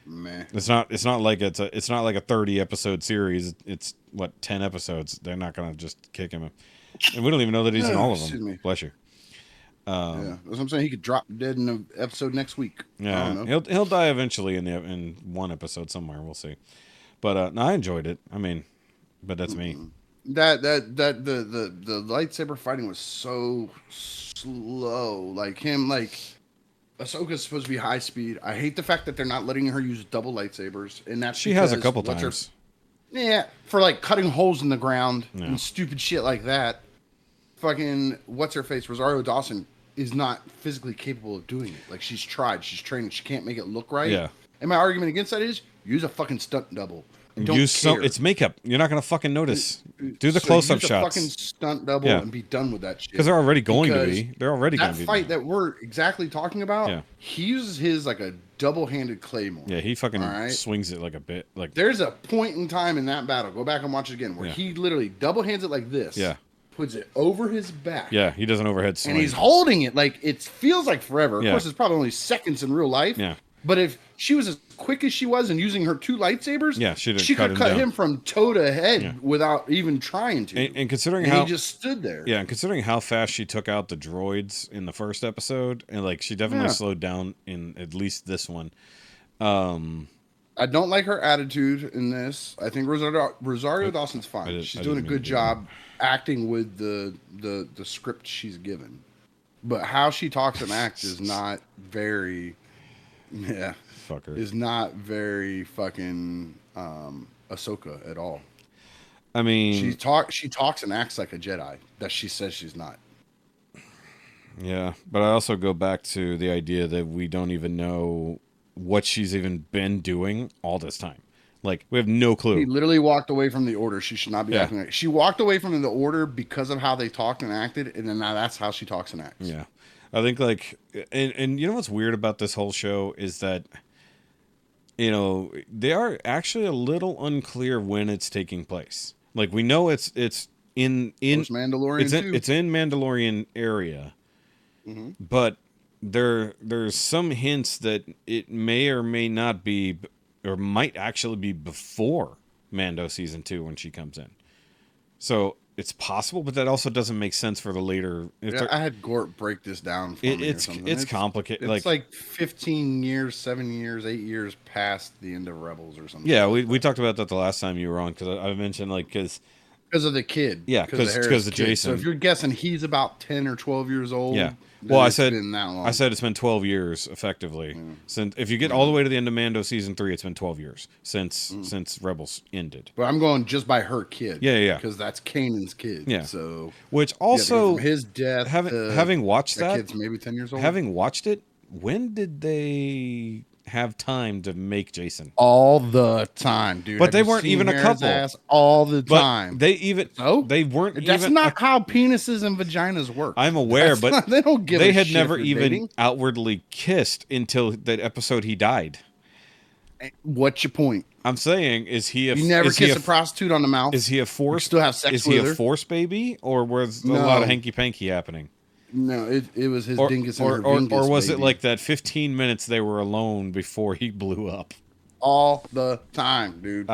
Meh. It's not like a 30 episode series. It's 10 episodes. They're not gonna just kick him. And we don't even know that he's in all of them. Me. Bless you. Yeah, that's what I'm saying. He could drop dead in an episode next week. Yeah, he'll die eventually in one episode somewhere. We'll see. But no, I enjoyed it. I mean, but that's me. The lightsaber fighting was so slow. Like Ahsoka's supposed to be high speed. I hate the fact that they're not letting her use double lightsabers, and that's she has a couple times. For like cutting holes in the ground and stupid shit like that. Fucking what's her face? Rosario Dawson is not physically capable of doing it. Like she's tried, she's trained, she can't make it look right. Yeah. And my argument against that is use a fucking stunt double. It's makeup. You're not gonna fucking notice. Do the close-up shots. Fucking stunt double and be done with that shit. Because they're already going to be. They're already going to be. That fight that we're exactly talking about. He uses his like a double-handed claymore. Yeah, he fucking swings it like a bit. Like there's a point in time in that battle. Go back and watch it again where he literally double hands it like this. Yeah. puts it over his back. Yeah, he does an overhead swing. And he's holding it like it feels like forever. Of Yeah. course, it's probably only seconds in real life. Yeah. But if she was as quick as she was and using her 2 lightsabers, Yeah, she could cut him from toe to head Yeah. without even trying to. And considering And how he just stood there. Yeah, and considering how fast she took out the droids in the first episode, and like she definitely Yeah. slowed down in at least this one. I don't like her attitude in this. I think Rosario Dawson's fine. She's doing a good job acting with the script she's given. But how she talks and acts is not very Fucker. is not very fucking Ahsoka at all. I mean, She talks and acts like a Jedi that she says she's not. yeah, but I also go back to the idea that we don't even know what she's even been doing all this time. Like, we have no clue. He literally walked away from the order. She should not be acting like. She walked away from the order because of how they talked and acted, and then now that's how she talks and acts. Yeah. I think, like, and you know what's weird about this whole show is that, you know, they are actually a little unclear when it's taking place. Like, we know it's in Mandalorian it's in Mandalorian area, but there's some hints that it may or may not be, or might actually be before Mando season 2 when she comes in. So it's possible, but that also doesn't make sense for the later. Yeah, I had Gort break this down for me or something. It's complicated. It's like 15 years, 7 years, 8 years past the end of Rebels or something. Yeah, we talked about that the last time you were on, because I mentioned, like, because of the kid. Yeah, because of Jason. So if you're guessing he's about 10 or 12 years old. Yeah. Well, I said been that long. I said it's been 12 years effectively since. If you get all the way to the end of Mando season 3, it's been 12 years since Rebels ended. But I'm going just by her kid. Yeah. Because that's Kanan's kid. Yeah. So which also from his death, having watched that kid's maybe 10 years old. Having watched it, when did they have time to make Jason? All the time, dude. But they weren't even a couple. All the time. They weren't. That's not how penises and vaginas work. I'm aware, but they don't give. They a had shit never for even dating. outwardly kissed until that episode he died. What's your point? I'm saying, is he You never kiss a prostitute on the mouth. Is he a force? Still have sex Is with he her? a force baby, or was a lot of hanky panky happening? No, it was his Or, dingus or, and her or, dingus, or was it baby. like that 15 minutes they were alone before he blew up? all the time, dude?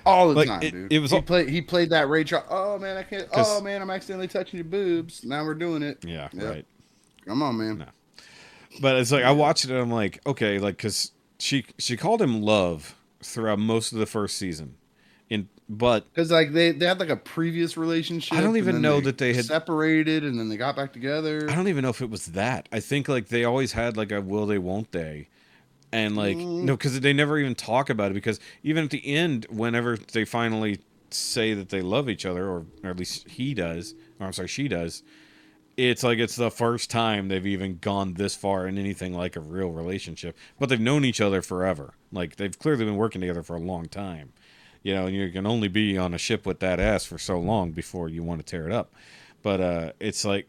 All the like, time, dude. It was he played that Ray Charles. Oh man, I can't. Oh man, I'm accidentally touching your boobs. Now we're doing it. Yeah, Yep. right. Come on, man. No. But it's like I watched it and I'm like, okay, like because she called him love throughout most of the first season, but because like they had like a previous relationship. I don't and even then know that they had separated and then they got back together. I don't even know if it was that. I think like they always had like a will they won't they, and like no, because they never even talk about it. Because even at the end, whenever they finally say that they love each other, or at least he does, or I'm sorry, she does. It's like it's the first time they've even gone this far in anything like a real relationship. But they've known each other forever. Like they've clearly been working together for a long time. You know, and you can only be on a ship with that ass for so long before you want to tear it up. But it's like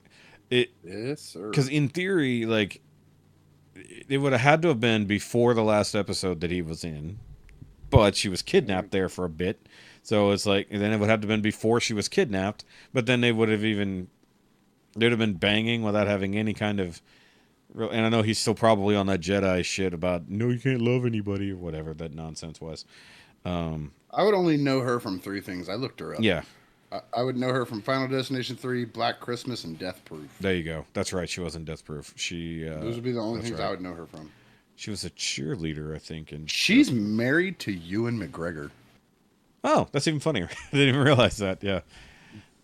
it. Yes, sir. Because in theory, like it would have had to have been before the last episode that he was in, but she was kidnapped there for a bit. So it's like, and then it would have to have been before she was kidnapped. But then they would have even. They'd have been banging without having any kind of real, and I know he's still probably on that Jedi shit about no, you can't love anybody or whatever that nonsense was. I would only know her from three things. I looked her up. Yeah, I would know her from Final Destination 3, Black Christmas, and Death Proof. there you go. That's right. She wasn't Death Proof. She Those would be the only things right. I would know her from. She was a cheerleader, I think. And She's married to Ewan McGregor. oh, that's even funnier. I didn't even realize that. Yeah.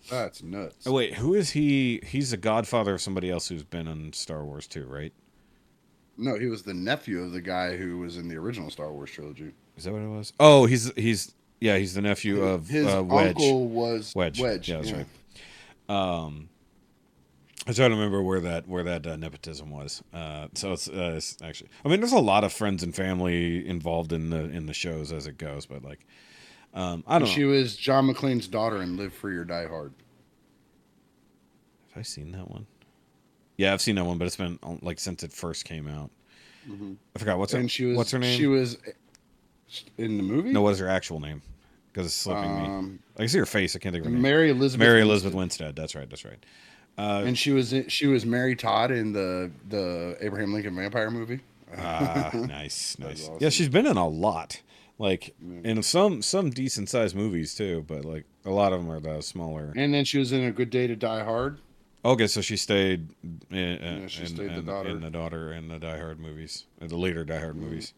That's nuts. Oh wait, who is he? He's the godfather of somebody else who's been on Star Wars too, right? No, he was the nephew of the guy who was in the original Star Wars trilogy. Is that what it was? Oh, he's the nephew of His Wedge. uncle was Wedge. Yeah, that's right. I'm trying to remember where that nepotism was. So it's actually, I mean, there's a lot of friends and family involved in the shows as it goes, but like, I don't know. She was John McClane's daughter in Live Free or Die Hard. Have I seen that one? Yeah, I've seen that one, but it's been like since it first came out. I forgot what's her name. She was in the movie. No, what is her actual name? because it's slipping me. I can see her face. I can't think of her name. Mary Elizabeth. Mary Elizabeth Winstead. That's right. That's right. And she was Mary Todd in the Abraham Lincoln Vampire movie. Nice. Awesome. Yeah, she's been in a lot. Like in some decent sized movies too, but like a lot of them are the smaller. And then she was in A Good Day to Die Hard. Okay, so she stayed The daughter. in the daughter and the Die Hard movies, the later Die Hard movies.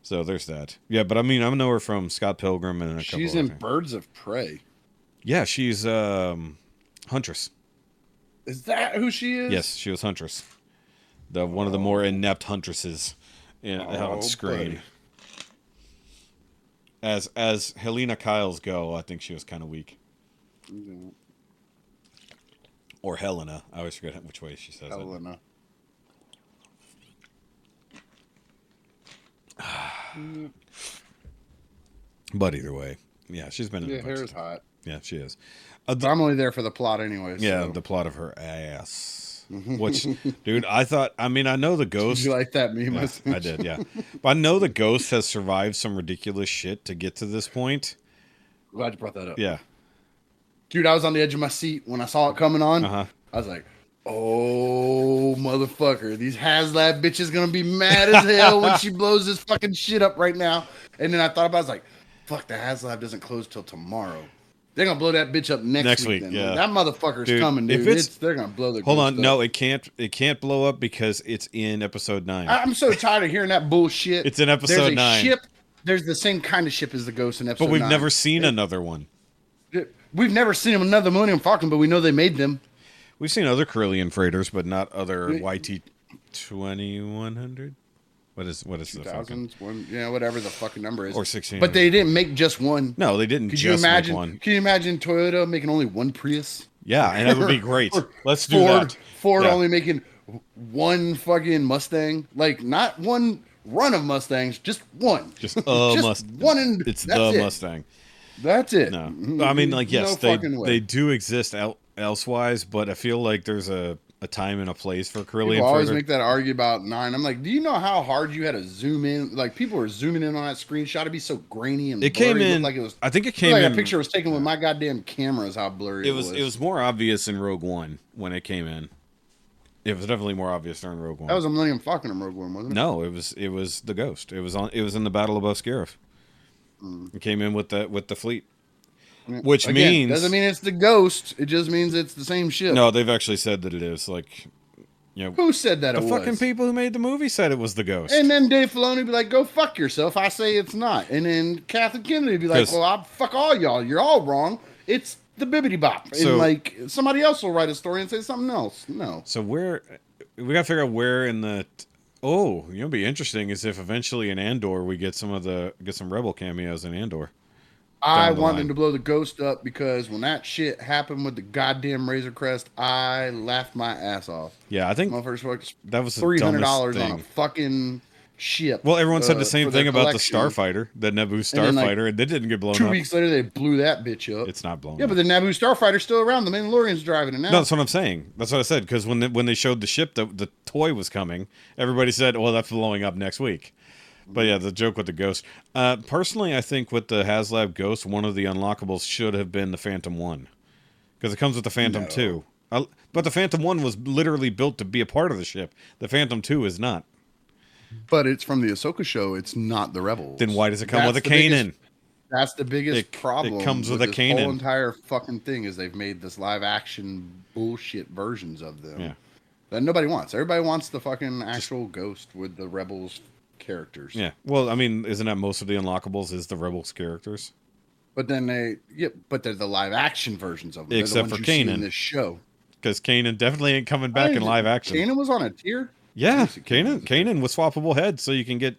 So there's that. Yeah, but I mean, I know her from Scott Pilgrim and a couple. She's in Birds of Prey. Yeah, she's Huntress. Is that who she is? Yes, she was Huntress. One of the more inept Huntresses on screen. Buddy. As Helena Kyles go, I think she was kind of weak. Mm-hmm. Or Helena. I always forget which way she says Helena. it. But either way, yeah, she's been in a bunch hair's of- hot. Yeah, she is. But I'm only there for the plot anyway. Yeah, so. the plot of her ass. Which, dude, I know the ghost. Did you like that meme? Yeah, I did, yeah. But I know the ghost has survived some ridiculous shit to get to this point. Glad you brought that up. Yeah. Dude, I was on the edge of my seat when I saw it coming on. Uh-huh. I was like, oh, motherfucker. These HasLab bitches gonna be mad as hell when she blows this fucking shit up right now. And then I thought about it, I was like, fuck, the HasLab doesn't close till tomorrow. They're gonna blow that bitch up next week. Then. Yeah. That motherfucker's Dude, coming, dude. if They're gonna blow the Hold ghost on, up. no, it can't blow up because it's in episode 9. I'm so tired of hearing that bullshit. It's in episode There's a 9. Ship. There's the same kind of ship as the ghost in episode 9. But we've never seen another one. We've never seen them another Millennium Falcon, but we know they made them. We've seen other Carillion freighters, but not other YT 2100. What is the fucking? 2000s, yeah, whatever the fucking number is. Or 1600. But they didn't make just one. No, they didn't. Could just you imagine? make one. Can you imagine Toyota making only one Prius? Yeah, and that would be great. Let's do Ford, that. Ford Yeah. only making one fucking Mustang, like not one run of Mustangs, just one. Just a Just Mustang. one, and It's that's the it. Mustang. That's it. No, I mean, like, yes, No fucking way. they do exist elsewise, but I feel like there's a time and a place for Carillion People always freighter. make that argue about 9. I'm like, do you know how hard you had to zoom in? Like, people were zooming in on that screenshot. It'd be so grainy and It blurry. came It looked in. like it was. I think it Looked came like in. that picture was taken with my goddamn camera. Is how blurry it was. It was more obvious in Rogue One when it came in. It was definitely more obvious during Rogue One. That was a Millennium Falcon in Rogue One, wasn't it? No, it was the Ghost. It was in the Battle above Scarif. It came in with the fleet, which Again, means doesn't mean it's the Ghost. It just means it's the same ship. no. They've actually said that it is like, you know, Who said that the it fucking was? people who made the movie said it was the Ghost. And then Dave Filoni be like, "Go fuck yourself." I say it's not. And then Kathleen Kennedy be like, 'Cause- "Well, I fuck all y'all. You're all wrong. It's the bibbity bop." So- And like somebody else will write a story and say something else. No. So we gotta figure out where in the. Oh, you know, what'd be interesting is if eventually in Andor we get some Rebel cameos in Andor. I down the want line. them to blow the Ghost up because when that shit happened with the goddamn Razor Crest, I laughed my ass off. Yeah, I think Motherfuckers fucked that was the $300 dumbest on a thing. fucking ship. Well, everyone said the for same their thing about the collection. Starfighter, the Naboo then, like, Starfighter, and it didn't get blown 2 up. weeks later, they blew that bitch up. It's not blown Yeah, up. but the Naboo Starfighter's still around. The Mandalorian's driving it now. No, that's what I'm saying. That's what I said. Because when they showed the ship, the toy was coming. Everybody said, "Well, that's blowing up next week." But yeah, the joke with the Ghost. Personally, I think with the HasLab Ghost, one of the unlockables should have been the Phantom 1, because it comes with the Phantom 2. But the Phantom 1 was literally built to be a part of the ship. The Phantom 2 is not. But it's from the Ahsoka show. It's not the Rebels. Then why does it come with a That's the biggest- Kanan? That's the biggest It problem. comes with a this Kanan. whole entire fucking thing is they've made this live action bullshit versions of them. Yeah. That nobody wants. Everybody wants the fucking actual Ghost with the Rebels characters. Yeah. Well, I mean, isn't that most of the unlockables is the Rebels characters? But then but they're the live action versions of them. Except they're for the ones you see Kanan. in this show. Because Kanan definitely ain't coming back in live action. Kanan was on a tier. Yeah, Let me see Kanan was swappable heads, so you can get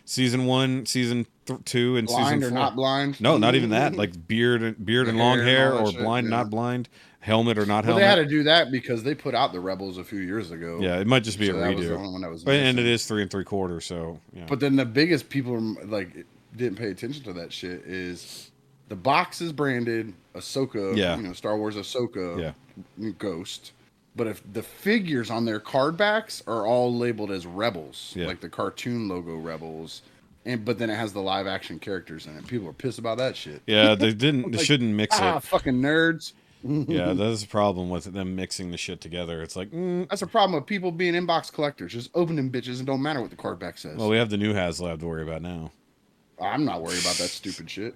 season 1, season 2, and Blind season or 4. not blind? No, not even that. Like beard and long hair, and all that or shit, blind, yeah. not blind, helmet or not Well, helmet. they had to do that because they put out the Rebels a few years ago. Yeah, it might just be So a that was the redo. only one that was But, and it missing. is 3 3/4, so yeah. But then the biggest people like didn't pay attention to that shit is the box is branded Ahsoka. Yeah. Star Wars Ahsoka. Yeah. Ghost. But if the figures on their card backs are all labeled as Rebels, Yeah. like the cartoon logo Rebels, but then it has the live action characters in it. People are pissed about that shit. Yeah, they didn't. They shouldn't mix it. Fucking nerds. Yeah, that's a problem with them mixing the shit together. It's like, That's a problem with people being inbox collectors. Just open them bitches and don't matter what the card back says. well, we have the new HasLab to worry about now. I'm not worried about that stupid shit.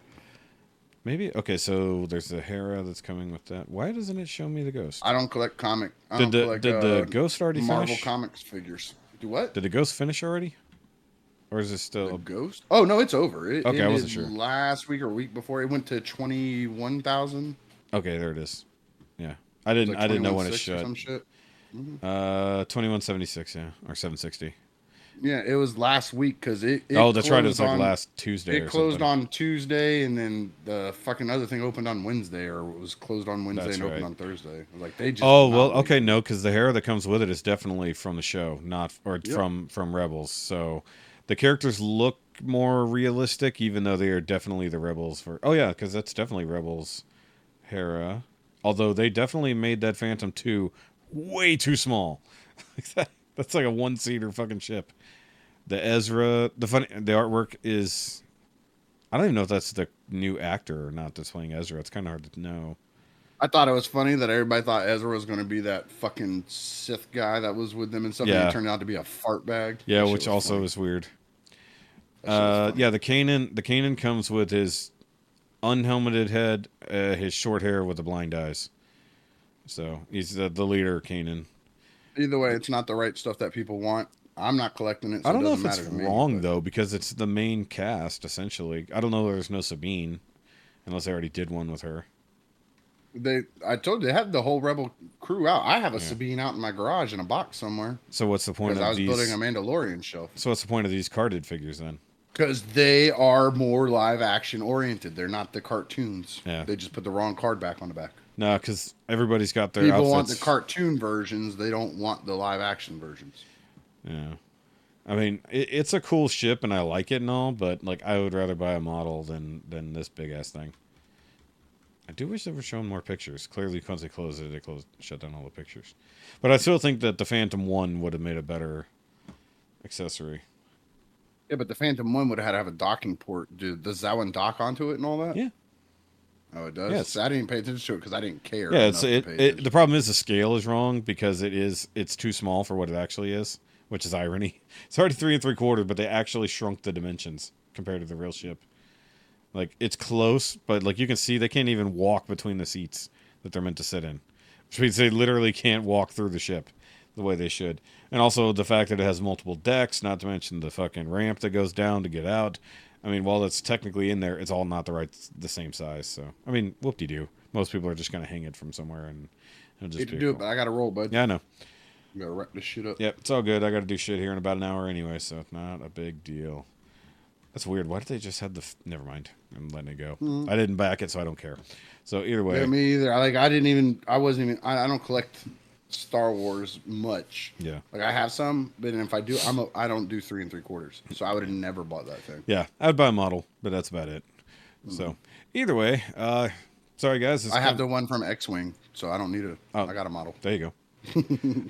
Maybe okay. So there's the Hera that's coming with that. Why doesn't it show me the ghost? I don't collect comic. I Did don't the collect, did the ghost already Marvel finish? Comics figures. Do what? Did the ghost finish already, or is it The still? ghost? Oh no, it's over. It Okay, I ended wasn't sure. Last week or week before, it went to 21,000. Okay, there it is. Yeah, I didn't. I didn't know when it shut. Some shit. 2176, yeah, or 760. Yeah, it was last week because it. Oh, that's right. It was closed like on- last Tuesday. It or closed something. on Tuesday, and then the fucking other thing opened on Wednesday, or it was closed on Wednesday That's and opened right. on Thursday. Like they just. Oh did well, not okay, leave. no, because the Hera that comes with it is definitely from the show, not or Yep. from Rebels. So the characters look more realistic, even though they are definitely the Rebels. Oh yeah, because that's definitely Rebels Hera. Although they definitely made that Phantom 2 way too small. That's like a one-seater fucking ship. The Ezra, the artwork is. I don't even know if that's the new actor or not that's playing Ezra. It's kind of hard to know. I thought it was funny that everybody thought Ezra was going to be that fucking Sith guy that was with them and stuff. And Yeah. he turned out to be a fart bag. Yeah, That shit which was also funny. is weird. That shit was funny. Yeah, the Kanan comes with his unhelmeted head, his short hair with the blind eyes. So he's the leader, Kanan. Either way, it's not the right stuff that people want. I'm not collecting it. So I don't it know if doesn't it's matter to me, wrong but- though, because it's the main cast essentially. I don't know. There's no Sabine, unless they already did one with her. I told you they had the whole Rebel crew out. I have a Yeah. Sabine out in my garage in a box somewhere So what's the point because of I was these? building a Mandalorian shelf. So what's the point of these carded figures then? Because they are more live action oriented. They're not the cartoons. Yeah. They just put the wrong card back on the back. No, because everybody's got their People outfits. want the cartoon versions. They don't want the live action versions. Yeah. I mean, it's a cool ship and I like it and all, but like I would rather buy a model than this big ass thing. I do wish they were showing more pictures. Clearly, once they closed it, they shut down all the pictures. But I still think that the Phantom 1 would have made a better accessory. Yeah, but the Phantom 1 would have had to have a docking port. Does that one dock onto it and all that? Yeah. Oh, it does? Yes. I didn't pay attention to it because I didn't care. Yeah, enough to pay the attention. problem is the scale is wrong because it's too small for what it actually is, which is irony. It's already 3 3/4, but they actually shrunk the dimensions compared to the real ship. Like it's close, but like you can see they can't even walk between the seats that they're meant to sit in, which means they literally can't walk through the ship the way they should. And also the fact that it has multiple decks, not to mention the fucking ramp that goes down to get out. I mean, while it's technically in there, it's all not the same size. So I mean, whoop-de-doo. Most people are just gonna hang it from somewhere and it'll just Hate to be do it, cool. but I got to roll, bud. Yeah, I know. I got to wrap this shit up. Yep, it's all good. I got to do shit here in about an hour anyway, so it's not a big deal. That's weird. Why did they just have the? Never mind. I'm letting it go. I didn't back it, so I don't care. So either way, Yeah, me either. I wasn't even. I don't collect Star Wars much. yeah, Like I have some, but if I do, I don't do 3 3/4. So I would have never bought that thing. yeah. I'd buy a model, but that's about it. So either way, sorry guys. I have the one from X-Wing, so I don't need a. Oh. I got a model. There you go.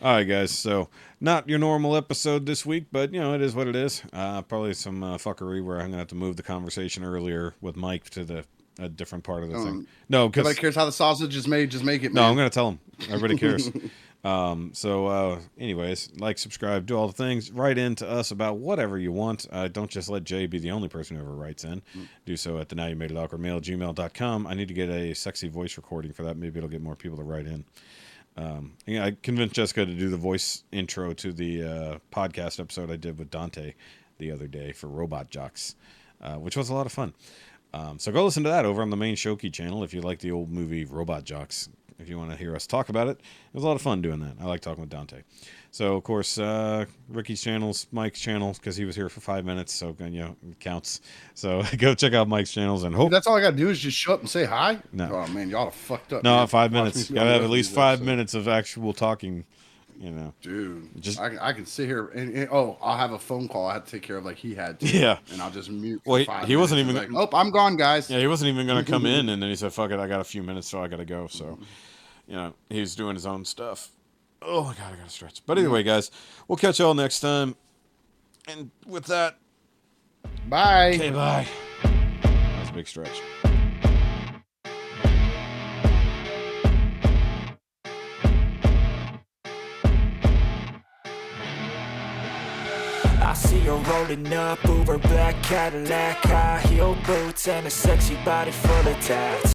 All right, guys. So not your normal episode this week, but you know it is what it is. Probably some fuckery where I'm gonna have to move the conversation earlier with Mike to a different part of the thing. No, because Nobody cares how the sausage is made. Just make it. no, Man. I'm gonna tell him. Everybody cares. Anyways, like, subscribe, do all the things. Write in to us about whatever you want. Don't just let Jay be the only person who ever writes in. Do so at the NowYouMadeItAwkwardMail gmail.com. I need to get a sexy voice recording for that. Maybe it'll get more people to write in. Yeah, I convinced Jessica to do the voice intro to the podcast episode I did with Dante the other day for Robot Jocks, which was a lot of fun. So go listen to that over on the main SHOKY channel if you like the old movie Robot Jocks. If you want to hear us talk about it, it was a lot of fun doing that. I like talking with Dante. So, of course, Ricky's channels, Mike's channels, because he was here for 5 minutes, so you know, it counts. So go check out Mike's channels and hope. That's all I gotta do is just show up and say hi. No. Oh man, y'all are fucked up. No, man. 5 Watch me minutes. do Gotta all have the at rest least of these 5 episodes. minutes of actual talking. You know, Dude, Just- I can sit here and I'll have a phone call I have to take care of like he had to. Yeah. And I'll just mute. Well, For 5 he wasn't minutes. even Like, oh, I'm gone, guys. yeah, he wasn't even gonna come in, and then he said, "Fuck it, I got a few minutes, so I gotta go." So, you know, he's doing his own stuff. Oh my god, I gotta stretch. But anyway, guys, we'll catch y'all next time. And with that, Bye. Okay, bye. That's a big stretch. I see her rolling up, Uber black Cadillac, high heel boots and a sexy body full of tats.